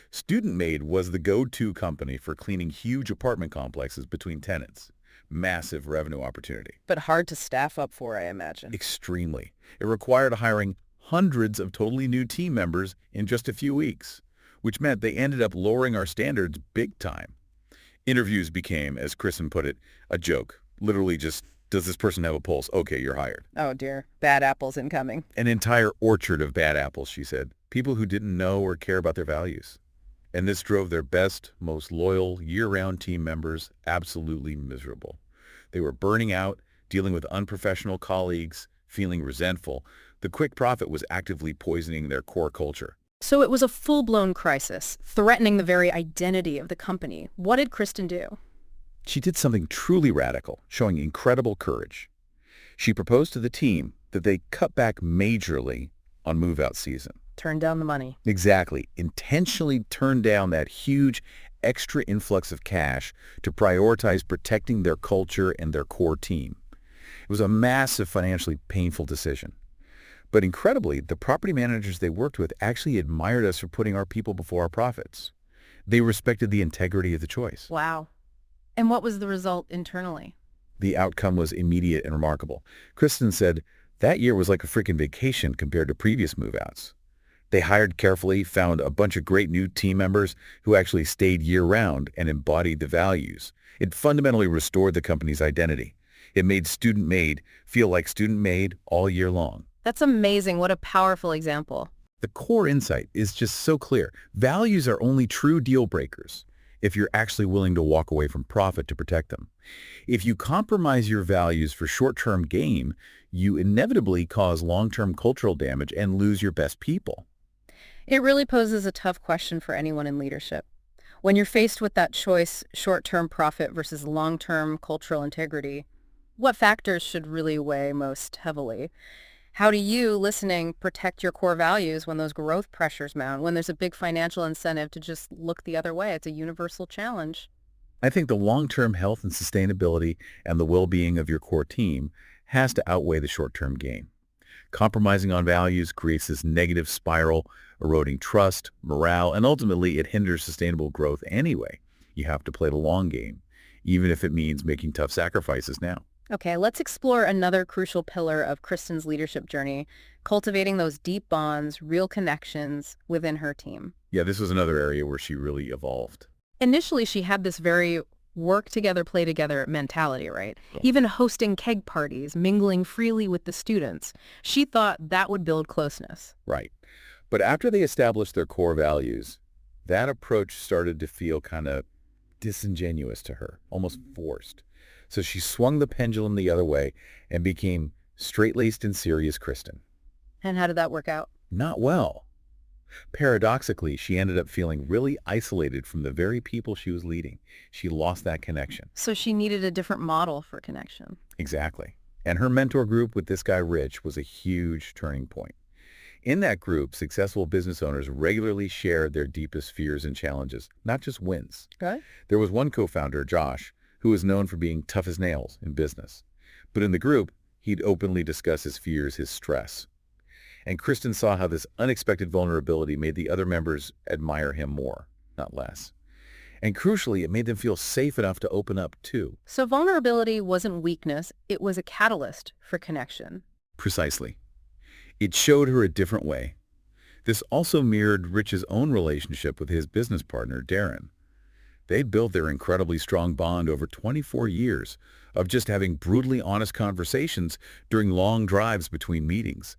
Student Maid was the go-to company for cleaning huge apartment complexes between tenants. Massive revenue opportunity. But hard to staff up for, I imagine. Extremely. It required hiring hundreds of totally new team members in just a few weeks, which meant they ended up lowering our standards big time. Interviews became, as Kristen put it, a joke. Literally just, does this person have a pulse? Okay, you're hired. Oh dear. Bad apples incoming. An entire orchard of bad apples, she said. People who didn't know or care about their values. And this drove their best, most loyal, year-round team members absolutely miserable. They were burning out, dealing with unprofessional colleagues, feeling resentful. The quick profit was actively poisoning their core culture. So it was a full-blown crisis, threatening the very identity of the company. What did Kristen do? She did something truly radical, showing incredible courage. She proposed to the team that they cut back majorly on move-out season. Turn down the money. Exactly. Intentionally turn down that huge extra influx of cash to prioritize protecting their culture and their core team. It was a massive financially painful decision. But incredibly, the property managers they worked with actually admired us for putting our people before our profits. They respected the integrity of the choice. Wow. And what was the result internally? The outcome was immediate and remarkable. Kristen said, that year was like a freaking vacation compared to previous move-outs. They hired carefully, found a bunch of great new team members who actually stayed year-round and embodied the values. It fundamentally restored the company's identity. It made Student Maid feel like Student Maid all year long. That's amazing. What a powerful example. The core insight is just so clear. Values are only true deal breakers if you're actually willing to walk away from profit to protect them. If you compromise your values for short-term gain, you inevitably cause long-term cultural damage and lose your best people. It really poses a tough question for anyone in leadership. When you're faced with that choice, short-term profit versus long-term cultural integrity, what factors should really weigh most heavily? How do you, listening, protect your core values when those growth pressures mount, when there's a big financial incentive to just look the other way? It's a universal challenge. I think the long-term health and sustainability and the well-being of your core team has to outweigh the short-term gain. Compromising on values creates this negative spiral, eroding trust, morale, and ultimately it hinders sustainable growth anyway. You have to play the long game, even if it means making tough sacrifices now. Okay, let's explore another crucial pillar of Kristen's leadership journey, cultivating those deep bonds, real connections within her team. Yeah, this was another area where she really evolved. Initially, she had this very work together, play together mentality, right? Yeah. Even hosting keg parties, mingling freely with the students. She thought that would build closeness. Right. But after they established their core values, that approach started to feel kind of disingenuous to her, almost forced. So she swung the pendulum the other way and became straight-laced and serious Kristen. And how did that work out? Not well. Paradoxically, she ended up feeling really isolated from the very people she was leading. She lost that connection. So she needed a different model for connection. Exactly. And her mentor group with this guy, Rich, was a huge turning point. In that group, successful business owners regularly shared their deepest fears and challenges, not just wins. Okay. There was one co-founder, Josh, who was known for being tough as nails in business. But in the group, He'd openly discuss his fears, his stress. And Kristen saw how this unexpected vulnerability made the other members admire him more, not less. And crucially, it made them feel safe enough to open up too. So vulnerability wasn't weakness, it was a catalyst for connection. Precisely. It showed her a different way. This also mirrored Rich's own relationship with his business partner, Darren. They'd built their incredibly strong bond over 24 years of just having brutally honest conversations during long drives between meetings.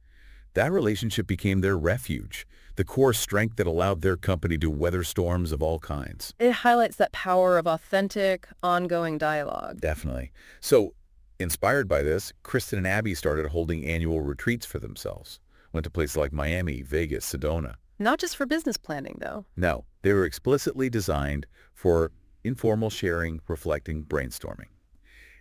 That relationship became their refuge, the core strength that allowed their company to weather storms of all kinds. It highlights that power of authentic, ongoing dialogue. Definitely. So, inspired by this, Kristen and Abby started holding annual retreats for themselves. Went to places like Miami, Vegas, Sedona. Not just for business planning, though. No, they were explicitly designed for informal sharing, reflecting, brainstorming.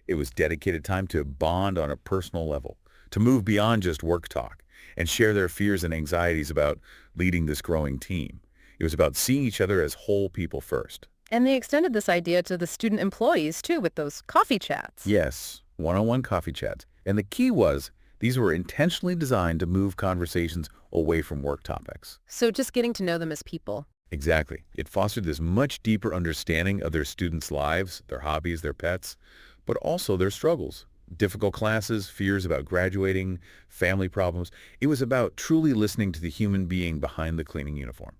It was dedicated time to bond on a personal level, to move beyond just work talk, and share their fears and anxieties about leading this growing team. It was about seeing each other as whole people first. And they extended this idea to the student employees, too, with those coffee chats. Yes, one-on-one coffee chats. And the key was, these were intentionally designed to move conversations away from work topics. So just getting to know them as people. Exactly. It fostered this much deeper understanding of their students' lives, their hobbies, their pets, but also their struggles. Difficult classes, fears about graduating, family problems. It was about truly listening to the human being behind the cleaning uniform.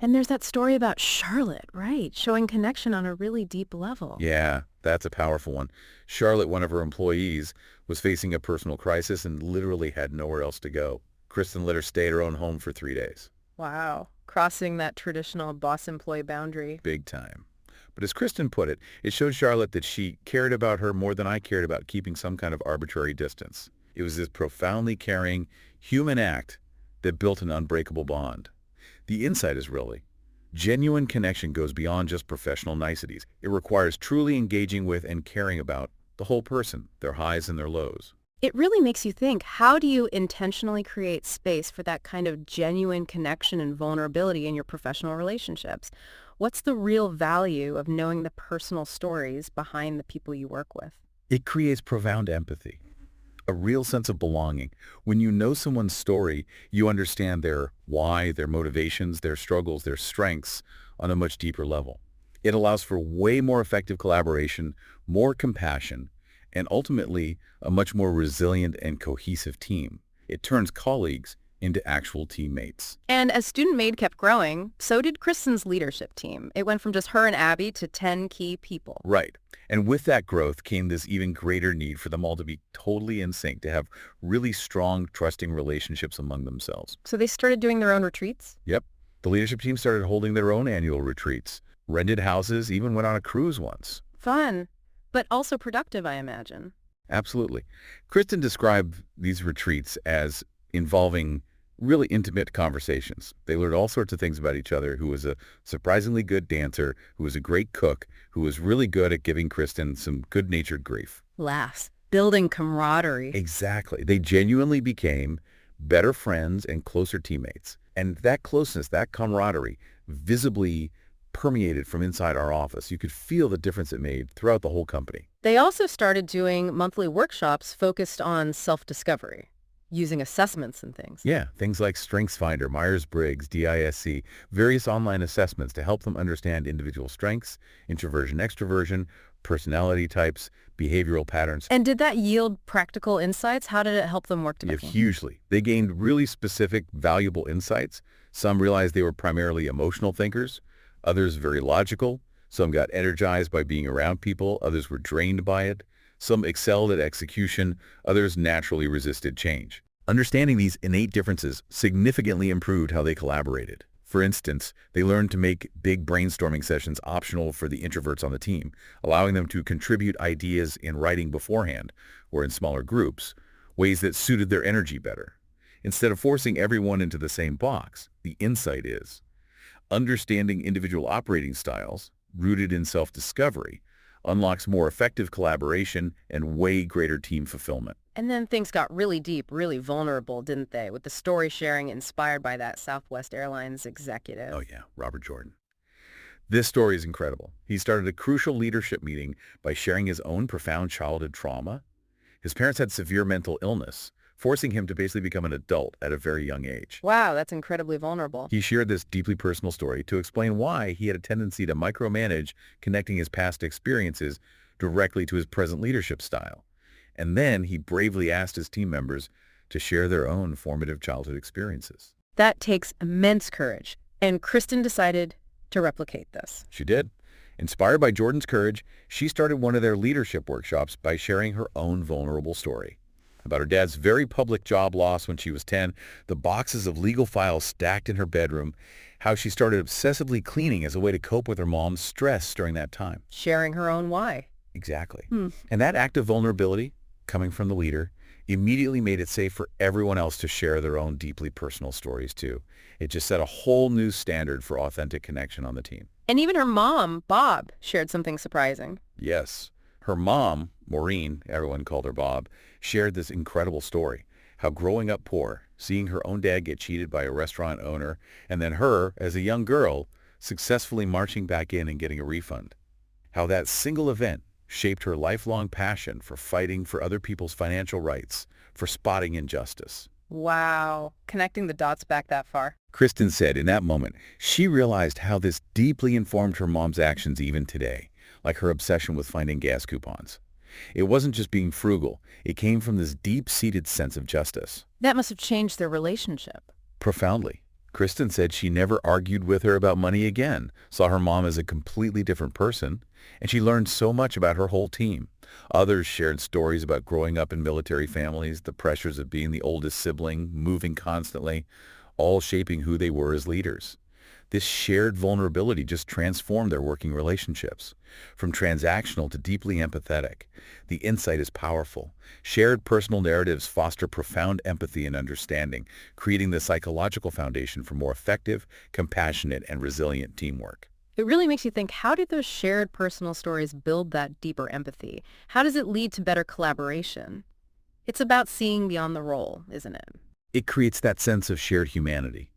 And there's that story about Charlotte, right? Showing connection on a really deep level. Yeah, that's a powerful one. Charlotte, one of her employees, was facing a personal crisis and literally had nowhere else to go. Kristen let her stay at her own home for 3 days. Wow. Crossing that traditional boss-employee boundary. Big time. But as Kristen put it, it showed Charlotte that she cared about her more than I cared about keeping some kind of arbitrary distance. It was this profoundly caring human act that built an unbreakable bond. The insight is really, genuine connection goes beyond just professional niceties. It requires truly engaging with and caring about the whole person, their highs and their lows. It really makes you think, how do you intentionally create space for that kind of genuine connection and vulnerability in your professional relationships? What's the real value of knowing the personal stories behind the people you work with? It creates profound empathy, a real sense of belonging. When you know someone's story, you understand their why, their motivations, their struggles, their strengths on a much deeper level. It allows for way more effective collaboration, more compassion, and ultimately a much more resilient and cohesive team. It turns colleagues into actual teammates. And as Student Maid kept growing, so did Kristen's leadership team. It went from just her and Abby to 10 key people. Right. And with that growth came this even greater need for them all to be totally in sync, to have really strong, trusting relationships among themselves. So they started doing their own retreats? Yep. The leadership team started holding their own annual retreats, rented houses, even went on a cruise once. Fun, but also productive, I imagine. Absolutely. Kristen described these retreats as involving really intimate conversations. They learned all sorts of things about each other, who was a surprisingly good dancer, who was a great cook, who was really good at giving Kristen some good-natured grief. Laughs, building camaraderie. Exactly. They genuinely became better friends and closer teammates. And that closeness, that camaraderie, visibly permeated from inside our office. You could feel the difference it made throughout the whole company. They also started doing monthly workshops focused on self-discovery, using assessments and things. Yeah, things like StrengthsFinder, Myers-Briggs, DISC, various online assessments to help them understand individual strengths, introversion, extroversion, personality types, behavioral patterns. And did that yield practical insights? How did it help them work Yeah, together? hugely. They gained really specific, valuable insights. Some realized they were primarily emotional thinkers, others very logical. Some got energized by being around people, others were drained by it. Some excelled at execution, others naturally resisted change. Understanding these innate differences significantly improved how they collaborated. For instance, they learned to make big brainstorming sessions optional for the introverts on the team, allowing them to contribute ideas in writing beforehand or in smaller groups, ways that suited their energy better. Instead of forcing everyone into the same box, the insight is understanding individual operating styles, rooted in self-discovery, unlocks more effective collaboration and way greater team fulfillment. And then things got really deep, really vulnerable, didn't they? With the story sharing inspired by that Southwest Airlines executive. Oh yeah, Robert Jordan. This story is incredible. He started a crucial leadership meeting by sharing his own profound childhood trauma, His parents had severe mental illness, forcing him to basically become an adult at a very young age. Wow, that's incredibly vulnerable. He shared this deeply personal story to explain why he had a tendency to micromanage, connecting his past experiences directly to his present leadership style. And then he bravely asked his team members to share their own formative childhood experiences. That takes immense courage, and Kristen decided to replicate this. She did. Inspired by Jordan's courage, she started one of their leadership workshops by sharing her own vulnerable story. About her dad's very public job loss when she was 10, the boxes of legal files stacked in her bedroom, how she started obsessively cleaning as a way to cope with her mom's stress during that time. Sharing her own why. Exactly. And that act of vulnerability, coming from the leader, immediately made it safe for everyone else to share their own deeply personal stories too. It just set a whole new standard for authentic connection on the team. And even her mom, Bob, shared something surprising. Yes. Her mom, Maureen, everyone called her Bob, shared this incredible story, how growing up poor, seeing her own dad get cheated by a restaurant owner, and then her, as a young girl, successfully marching back in and getting a refund. How that single event shaped her lifelong passion for fighting for other people's financial rights, for spotting injustice. Wow. Connecting the dots back that far. Kristen said in that moment, she realized how this deeply informed her mom's actions even today, like her obsession with finding gas coupons. It wasn't just being frugal. It came from this deep-seated sense of justice. That must have changed their relationship. Profoundly. Kristen said she never argued with her about money again, saw her mom as a completely different person, and she learned so much about her whole team. Others shared stories about growing up in military families, the pressures of being the oldest sibling, moving constantly, all shaping who they were as leaders. This shared vulnerability just transformed their working relationships. From transactional to deeply empathetic, the insight is powerful. Shared personal narratives foster profound empathy and understanding, creating the psychological foundation for more effective, compassionate, and resilient teamwork. It really makes you think, how did those shared personal stories build that deeper empathy? How does it lead to better collaboration? It's about seeing beyond the role, isn't it? It creates that sense of shared humanity.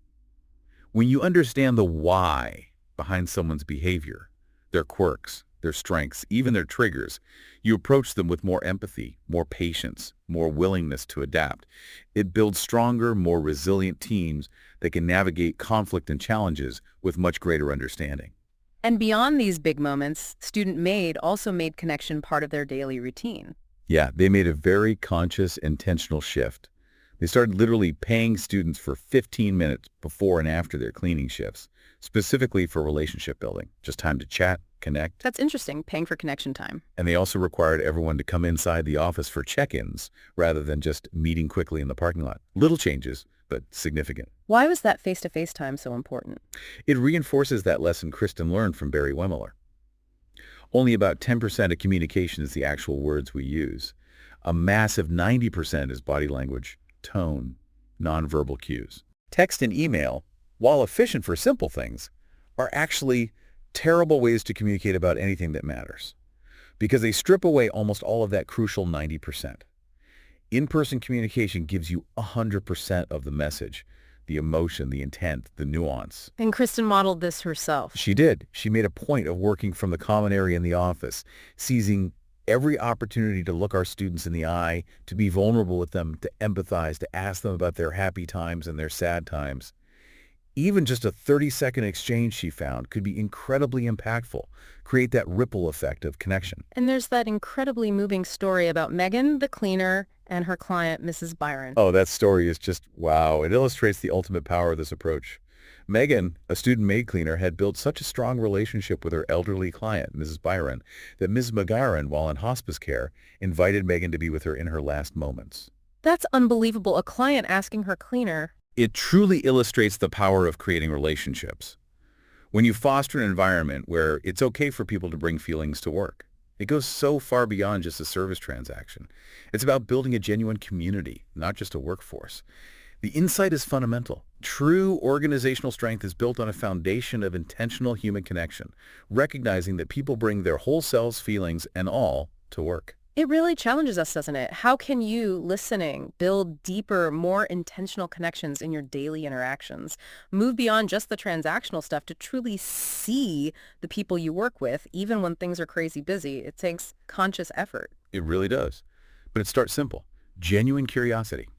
When you understand the why behind someone's behavior, their quirks, their strengths, even their triggers, you approach them with more empathy, more patience, more willingness to adapt. It builds stronger, more resilient teams that can navigate conflict and challenges with much greater understanding. And beyond these big moments, Student Maid also made connection part of their daily routine. Yeah, they made a very conscious, intentional shift. They started literally paying students for 15 minutes before and after their cleaning shifts, specifically for relationship building, just time to chat, connect. That's interesting, paying for connection time. And they also required everyone to come inside the office for check-ins rather than just meeting quickly in the parking lot. Little changes, but significant. Why was that face-to-face time so important? It reinforces that lesson Kristen learned from Barry Wemmeler. Only about 10% of communication is the actual words we use. A massive 90% is body language, tone, nonverbal cues. Text and email, while efficient for simple things, are actually terrible ways to communicate about anything that matters, because they strip away almost all of that crucial 90%. In-person communication gives you 100% of the message, the emotion, the intent, the nuance. And Kristen modeled this herself. She did. She made a point of working from the common area in the office, seizing every opportunity to look our students in the eye, to be vulnerable with them, to empathize, to ask them about their happy times and their sad times. Even just a 30-second exchange, she found, could be incredibly impactful, create that ripple effect of connection. And there's that incredibly moving story about Megan, the cleaner, and her client, Mrs. Byron. Oh, that story is just, wow. It illustrates the ultimate power of this approach. Megan, a student maid cleaner, had built such a strong relationship with her elderly client, Mrs. Byron, that Ms. McGyron, while in hospice care, invited Megan to be with her in her last moments. That's unbelievable. A client asking her cleaner. It truly illustrates the power of creating relationships. When you foster an environment where it's okay for people to bring feelings to work, it goes so far beyond just a service transaction. It's about building a genuine community, not just a workforce. The insight is fundamental. True organizational strength is built on a foundation of intentional human connection, recognizing that people bring their whole selves, feelings, and all to work. It really challenges us, doesn't it? How can you, listening, build deeper, more intentional connections in your daily interactions? Move beyond just the transactional stuff to truly see the people you work with, even when things are crazy busy. It takes conscious effort. It really does. But it starts simple. Genuine curiosity,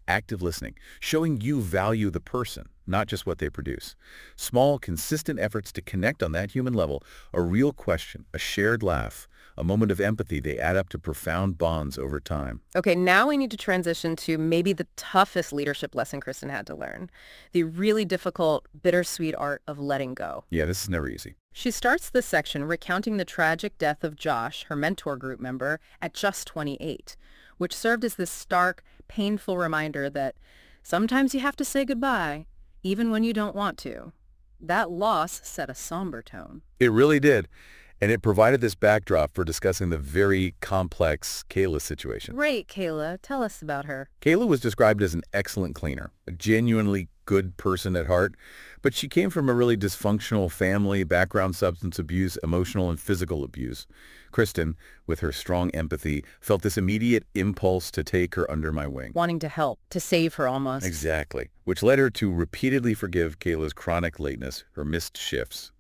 active listening, showing you value the person, not just what they produce. Small, consistent efforts to connect on that human level, a real question, a shared laugh, a moment of empathy, they add up to profound bonds over time. Okay, now we need to transition to maybe the toughest leadership lesson Kristen had to learn, the really difficult, bittersweet art of letting go. Yeah, this is never easy. She starts this section recounting the tragic death of Josh, her mentor group member, at just 28, which served as this stark, painful reminder that sometimes you have to say goodbye, even when you don't want to. That loss set a somber tone. It really did. And it provided this backdrop for discussing the very complex Kayla situation. Great, Kayla. Tell us about her. Kayla was described as an excellent cleaner, a genuinely good person at heart, but she came from a really dysfunctional family, background substance abuse, emotional and physical abuse. Kristen, with her strong empathy, felt this immediate impulse to take her under my wing. Wanting to help, to save her almost. Exactly, which led her to repeatedly forgive Kayla's chronic lateness, her missed shifts.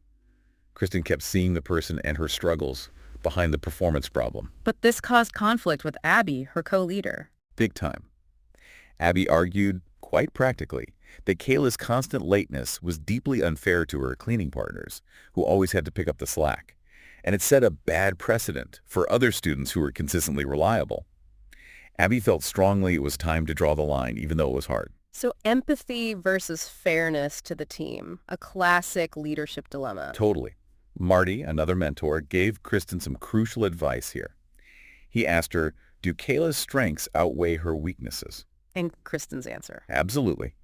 Kristen kept seeing the person and her struggles behind the performance problem. But this caused conflict with Abby, her co-leader. Big time. Abby argued, quite practically, that Kayla's constant lateness was deeply unfair to her cleaning partners, who always had to pick up the slack, and it set a bad precedent for other students who were consistently reliable. Abby felt strongly it was time to draw the line, even though it was hard. So empathy versus fairness to the team, a classic leadership dilemma. Totally. Marty, another mentor, gave Kristen some crucial advice here. He asked her, do Kayla's strengths outweigh her weaknesses? And Kristen's answer. Absolutely.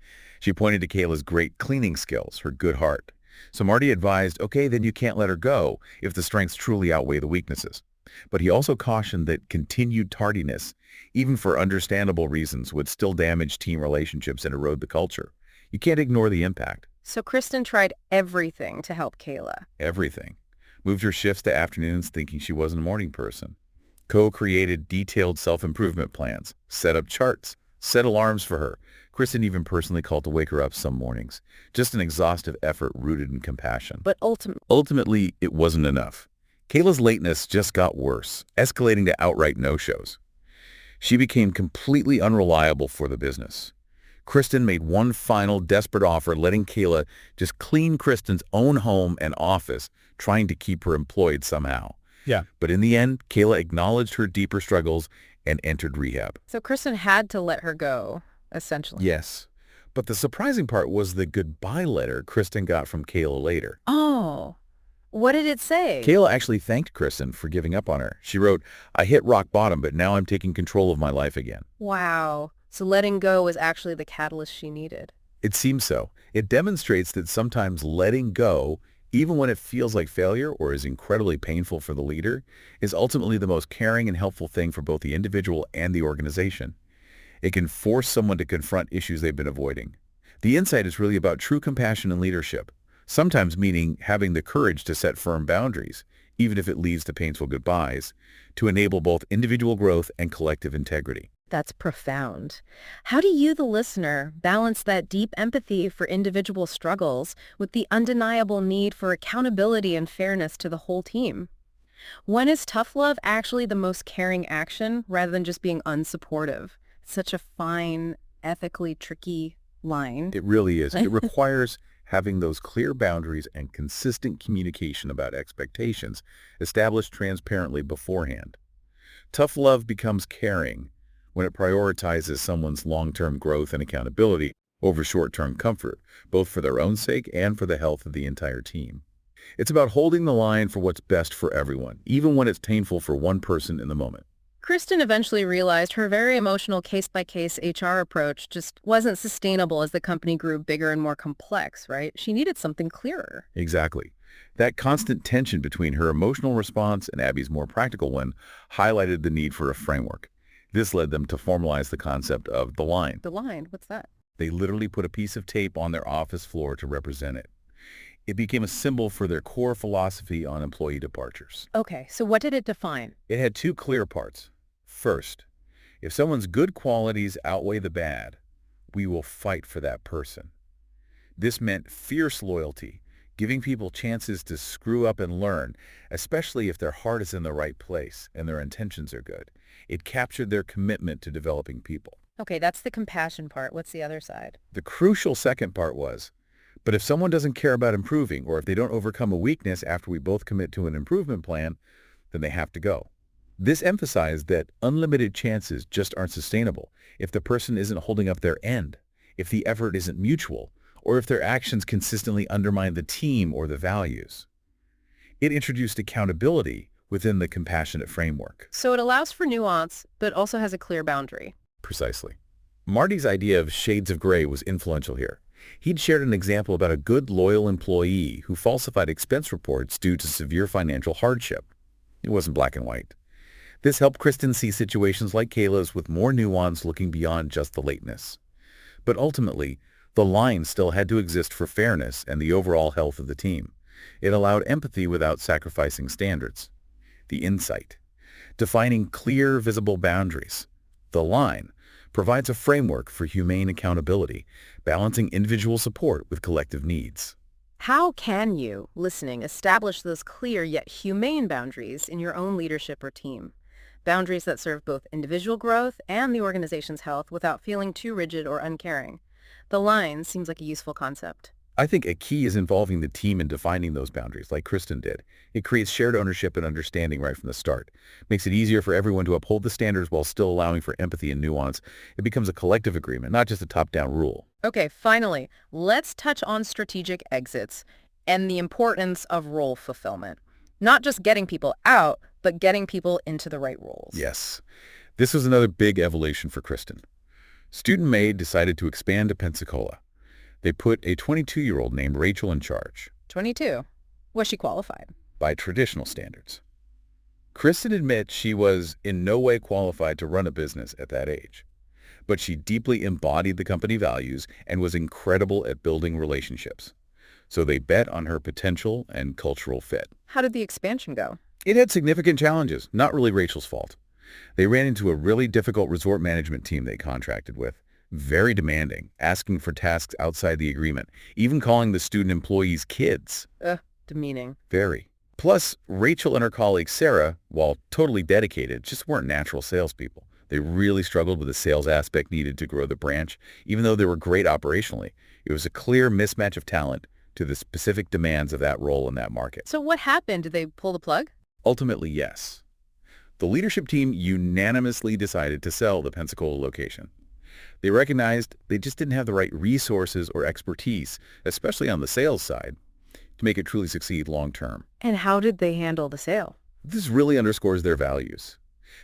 She pointed to Kayla's great cleaning skills, her good heart. So Marty advised, okay, then you can't let her go if the strengths truly outweigh the weaknesses. But he also cautioned that continued tardiness, even for understandable reasons, would still damage team relationships and erode the culture. You can't ignore the impact. So Kristen tried everything to help Kayla. Everything. Moved her shifts to afternoons thinking she wasn't a morning person. Co-created detailed self-improvement plans. Set up charts. Set alarms for her. Kristen even personally called to wake her up some mornings. Just an exhaustive effort rooted in compassion. But ultimately, it wasn't enough. Kayla's lateness just got worse, escalating to outright no-shows. She became completely unreliable for the business. Kristen made one final desperate offer, letting Kayla just clean Kristen's own home and office, trying to keep her employed somehow. Yeah. But in the end, Kayla acknowledged her deeper struggles and entered rehab. So Kristen had to let her go, essentially. Yes. But the surprising part was the goodbye letter Kristen got from Kayla later. Oh, what did it say? Kayla actually thanked Kristen for giving up on her. She wrote, I hit rock bottom, but now I'm taking control of my life again. Wow. So letting go was actually the catalyst she needed. It seems so. It demonstrates that sometimes letting go, even when it feels like failure or is incredibly painful for the leader, is ultimately the most caring and helpful thing for both the individual and the organization. It can force someone to confront issues they've been avoiding. The insight is really about true compassion and leadership, sometimes meaning having the courage to set firm boundaries, even if it leads to painful goodbyes, to enable both individual growth and collective integrity. That's profound. How do you, the listener, balance that deep empathy for individual struggles with the undeniable need for accountability and fairness to the whole team? When is tough love actually the most caring action rather than just being unsupportive? Such a fine, ethically tricky line. It really is. It requires having those clear boundaries and consistent communication about expectations established transparently beforehand. Tough love becomes caring when it prioritizes someone's long-term growth and accountability over short-term comfort, both for their own sake and for the health of the entire team. It's about holding the line for what's best for everyone, even when it's painful for one person in the moment. Kristen eventually realized her very emotional case-by-case HR approach just wasn't sustainable as the company grew bigger and more complex, right? She needed something clearer. Exactly. That constant tension between her emotional response and Abby's more practical one highlighted the need for a framework. This led them to formalize the concept of the line. The line? What's that? They literally put a piece of tape on their office floor to represent it. It became a symbol for their core philosophy on employee departures. Okay, so what did it define? It had two clear parts. First, if someone's good qualities outweigh the bad, we will fight for that person. This meant fierce loyalty, giving people chances to screw up and learn, especially if their heart is in the right place and their intentions are good. It captured their commitment to developing people. Okay, that's the compassion part. What's the other side? The crucial second part was, but if someone doesn't care about improving, or if they don't overcome a weakness after we both commit to an improvement plan, then they have to go. This emphasized that unlimited chances just aren't sustainable if the person isn't holding up their end, if the effort isn't mutual, or if their actions consistently undermine the team or the values. It introduced accountability within the compassionate framework. So it allows for nuance, but also has a clear boundary. Precisely. Marty's idea of shades of gray was influential here. He'd shared an example about a good, loyal employee who falsified expense reports due to severe financial hardship. It wasn't black and white. This helped Kristen see situations like Kayla's with more nuance, looking beyond just the lateness. But ultimately, the line still had to exist for fairness and the overall health of the team. It allowed empathy without sacrificing standards. The insight. Defining clear, visible boundaries. The line provides a framework for humane accountability, balancing individual support with collective needs. How can you, listening, establish those clear yet humane boundaries in your own leadership or team? Boundaries that serve both individual growth and the organization's health without feeling too rigid or uncaring. The line seems like a useful concept. I think a key is involving the team in defining those boundaries, like Kristen did. It creates shared ownership and understanding right from the start. Makes it easier for everyone to uphold the standards while still allowing for empathy and nuance. It becomes a collective agreement, not just a top-down rule. Okay, finally, let's touch on strategic exits and the importance of role fulfillment. Not just getting people out, but getting people into the right roles. Yes. This was another big evolution for Kristen. Student Maid decided to expand to Pensacola. They put a 22-year-old named Rachel in charge. 22. Was she qualified? By traditional standards. Kristen admits she was in no way qualified to run a business at that age, but she deeply embodied the company values and was incredible at building relationships. So they bet on her potential and cultural fit. How did the expansion go? It had significant challenges, not really Rachel's fault. They ran into a really difficult resort management team they contracted with. Very demanding, asking for tasks outside the agreement, even calling the student employees kids. Demeaning. Very. Plus, Rachel and her colleague Sarah, while totally dedicated, just weren't natural salespeople. They really struggled with the sales aspect needed to grow the branch, even though they were great operationally. It was a clear mismatch of talent to the specific demands of that role in that market. So what happened? Did they pull the plug? Ultimately, yes. The leadership team unanimously decided to sell the Pensacola location. They recognized they just didn't have the right resources or expertise, especially on the sales side, to make it truly succeed long term. And how did they handle the sale? This really underscores their values.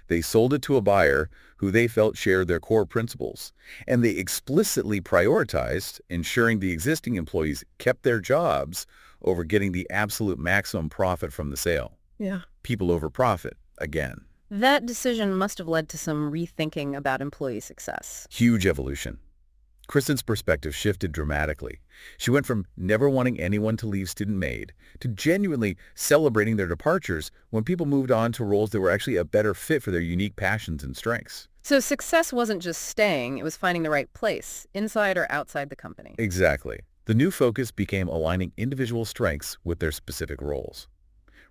They sold it to a buyer who they felt shared their core principles, and they explicitly prioritized ensuring the existing employees kept their jobs over getting the absolute maximum profit from the sale. Yeah. People over profit, again. That decision must have led to some rethinking about employee success. Huge evolution. Kristen's perspective shifted dramatically. She went from never wanting anyone to leave Student Maid to genuinely celebrating their departures when people moved on to roles that were actually a better fit for their unique passions and strengths. So success wasn't just staying, it was finding the right place, inside or outside the company. Exactly. The new focus became aligning individual strengths with their specific roles.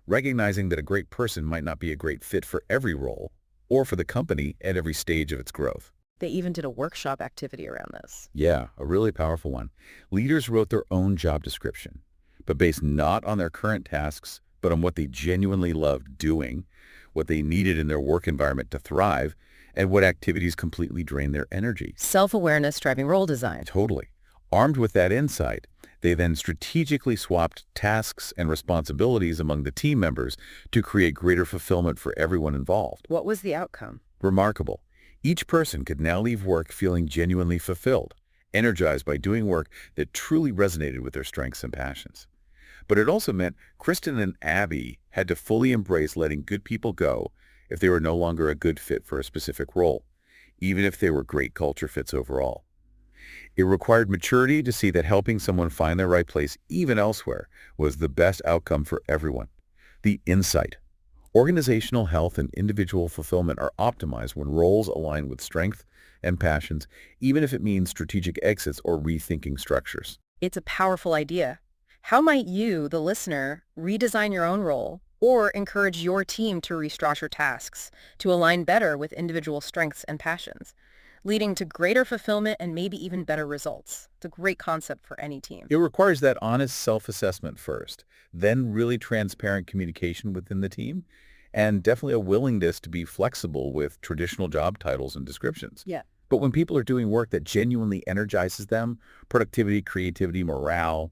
Recognizing that a great person might not be a great fit for every role or for the company at every stage of its growth. They even did a workshop activity around this. Yeah, a really powerful one. Leaders wrote their own job description, but based not on their current tasks, but on what they genuinely loved doing, what they needed in their work environment to thrive, and what activities completely drained their energy. Self-awareness driving role design. Totally. Armed with that insight, they then strategically swapped tasks and responsibilities among the team members to create greater fulfillment for everyone involved. What was the outcome? Remarkable. Each person could now leave work feeling genuinely fulfilled, energized by doing work that truly resonated with their strengths and passions. But it also meant Kristen and Abby had to fully embrace letting good people go if they were no longer a good fit for a specific role, even if they were great culture fits overall. It required maturity to see that helping someone find their right place, even elsewhere, was the best outcome for everyone. The insight. Organizational health and individual fulfillment are optimized when roles align with strength and passions, even if it means strategic exits or rethinking structures. It's a powerful idea. How might you, the listener, redesign your own role or encourage your team to restructure tasks to align better with individual strengths and passions, leading to greater fulfillment and maybe even better results? It's a great concept for any team. It requires that honest self-assessment first, then really transparent communication within the team, and definitely a willingness to be flexible with traditional job titles and descriptions. Yeah. But when people are doing work that genuinely energizes them, productivity, creativity, morale,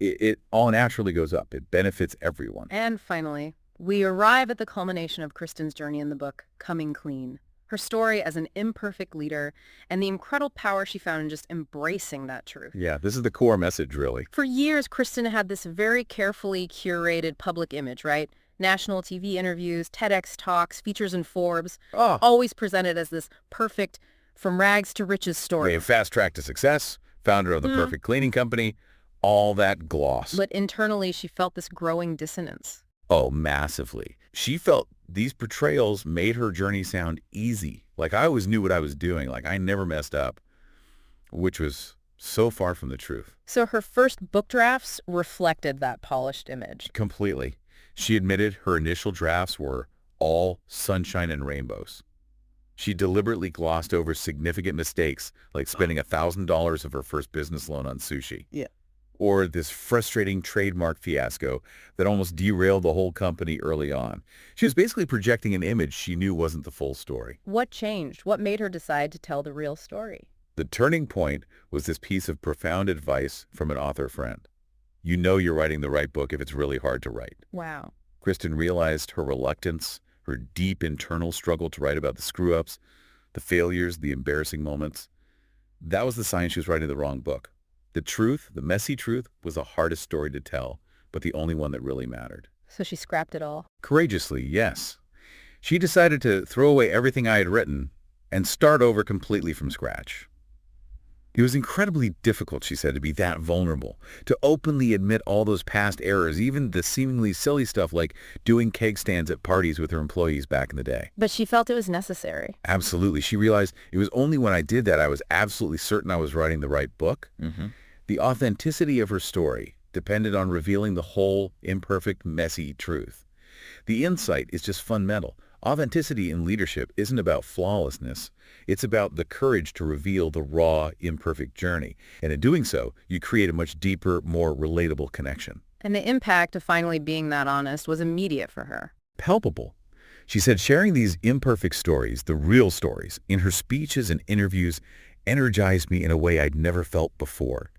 it all naturally goes up. It benefits everyone. And finally, we arrive at the culmination of Kristen's journey in the book, Coming Clean. Her story as an imperfect leader and the incredible power she found in just embracing that truth. Yeah, this is the core message, really. For years, Kristen had this very carefully curated public image, right? National TV interviews, TEDx talks, features in Forbes, Oh, always presented as this perfect, from rags to riches story. way fast track to success, founder of the perfect cleaning company, all that gloss. But internally, she felt this growing dissonance. Oh, massively. She felt these portrayals made her journey sound easy. Like I always knew what I was doing. Like I never messed up, which was so far from the truth. So her first book drafts reflected that polished image. Completely. She admitted her initial drafts were all sunshine and rainbows. She deliberately glossed over significant mistakes, like spending $1,000 of her first business loan on sushi. Yeah. Or this frustrating trademark fiasco that almost derailed the whole company early on. She was basically projecting an image she knew wasn't the full story. What changed? What made her decide to tell the real story? The turning point was this piece of profound advice from an author friend. You know you're writing the right book if it's really hard to write. Wow. Kristen realized her reluctance, her deep internal struggle to write about the screw-ups, the failures, the embarrassing moments. That was the sign she was writing the wrong book. The truth, the messy truth, was the hardest story to tell, but the only one that really mattered. So she scrapped it all. Courageously, yes. She decided to throw away everything I had written and start over completely from scratch. It was incredibly difficult, she said, to be that vulnerable, to openly admit all those past errors, even the seemingly silly stuff like doing keg stands at parties with her employees back in the day. But she felt it was necessary. Absolutely. She realized it was only when I did that I was absolutely certain I was writing the right book. The authenticity of her story depended on revealing the whole, imperfect, messy truth. The insight is just fundamental. Authenticity in leadership isn't about flawlessness. It's about the courage to reveal the raw, imperfect journey. And in doing so, you create a much deeper, more relatable connection. And the impact of finally being that honest was immediate for her. Palpable. She said sharing these imperfect stories, the real stories, in her speeches and interviews energized me in a way I'd never felt before.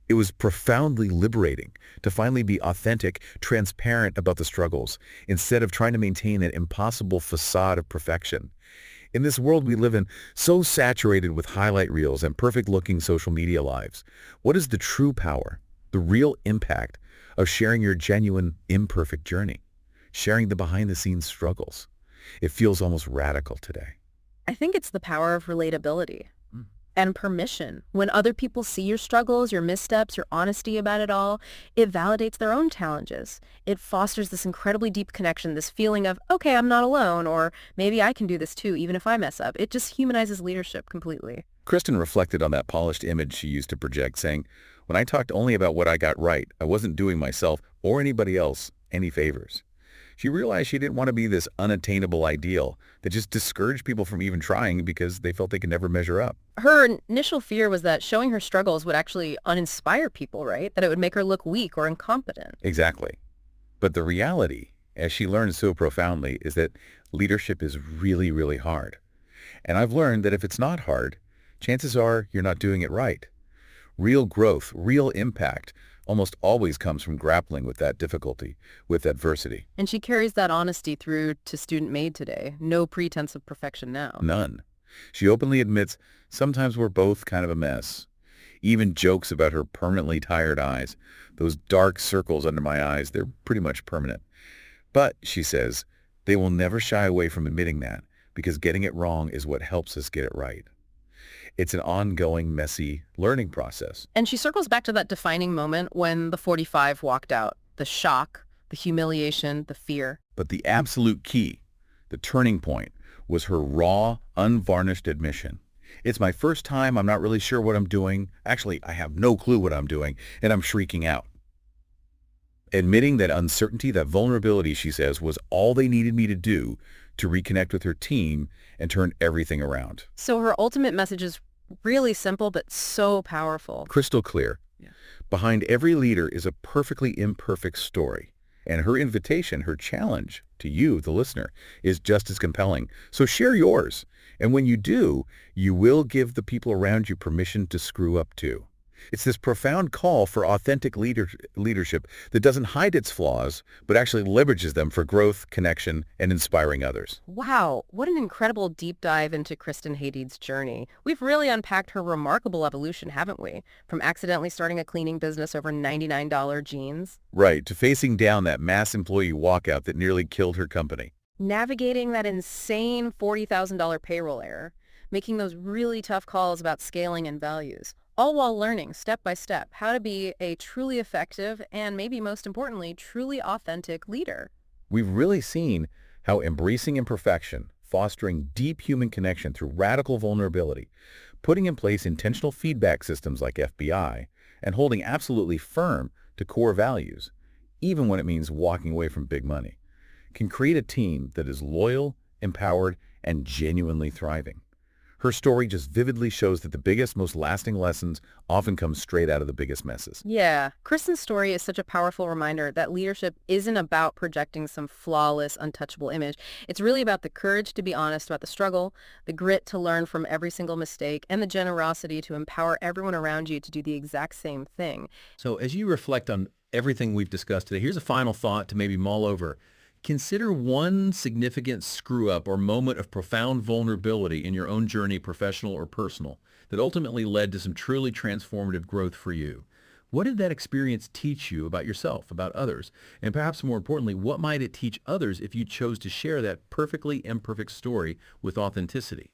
It was profoundly liberating to finally be authentic, transparent about the struggles, instead of trying to maintain an impossible facade of perfection. In this world we live in, so saturated with highlight reels and perfect-looking social media lives, what is the true power, the real impact of sharing your genuine, imperfect journey? Sharing the behind-the-scenes struggles. It feels almost radical today. I think it's the power of relatability. And permission. When other people see your struggles, your missteps, your honesty about it all, it validates their own challenges. It fosters this incredibly deep connection, this feeling of, okay, I'm not alone, or maybe I can do this too, even if I mess up. It just humanizes leadership completely. Kristen reflected on that polished image she used to project, saying, when I talked only about what I got right, I wasn't doing myself or anybody else any favors. She realized she didn't want to be this unattainable ideal that just discouraged people from even trying because they felt they could never measure up. Her initial fear was that showing her struggles would actually uninspire people, right? That it would make her look weak or incompetent. Exactly. But the reality, as she learned so profoundly, is that leadership is really, really hard. And I've learned that if it's not hard, chances are you're not doing it right. Real growth, real impact, almost always comes from grappling with that difficulty, with adversity. And she carries that honesty through to Student Maid today. No pretense of perfection now. None. She openly admits sometimes we're both kind of a mess. Even jokes about her permanently tired eyes. Those dark circles under my eyes, they're pretty much permanent. But, she says, they will never shy away from admitting that, because getting it wrong is what helps us get it right. It's an ongoing, messy learning process. And she circles back to that defining moment when the 45 walked out. The shock, the humiliation, the fear. But the absolute key, the turning point, was her raw, unvarnished admission. It's my first time. I'm not really sure what I'm doing. Actually, I have no clue what I'm doing, and I'm shrieking out. Admitting that uncertainty, that vulnerability, she says, was all they needed me to do to reconnect with her team and turn everything around. So her ultimate message is really simple, but so powerful. Crystal clear. Yeah. Behind every leader is a perfectly imperfect story. And her invitation, her challenge to you, the listener, is just as compelling. So share yours. And when you do, you will give the people around you permission to screw up too. It's this profound call for authentic leadership that doesn't hide its flaws, but actually leverages them for growth, connection, and inspiring others. Wow, what an incredible deep dive into Kristen Hadeed's journey. We've really unpacked her remarkable evolution, haven't we? From accidentally starting a cleaning business over $99 jeans, Right, to facing down that mass employee walkout that nearly killed her company. navigating that insane $40,000 payroll error, making those really tough calls about scaling and values, all while learning step by step how to be a truly effective and maybe most importantly, truly authentic leader. We've really seen how embracing imperfection, fostering deep human connection through radical vulnerability, putting in place intentional feedback systems like FBI, and holding absolutely firm to core values, even when it means walking away from big money, can create a team that is loyal, empowered, and genuinely thriving. Her story just vividly shows that the biggest, most lasting lessons often come straight out of the biggest messes. Yeah, Kristen's story is such a powerful reminder that leadership isn't about projecting some flawless, untouchable image. It's really about the courage to be honest about the struggle, the grit to learn from every single mistake, and the generosity to empower everyone around you to do the exact same thing. So as you reflect on everything we've discussed today, here's a final thought to maybe mull over. Consider one significant screw-up or moment of profound vulnerability in your own journey, professional or personal, that ultimately led to some truly transformative growth for you. What did that experience teach you about yourself, about others? And perhaps more importantly, what might it teach others if you chose to share that perfectly imperfect story with authenticity?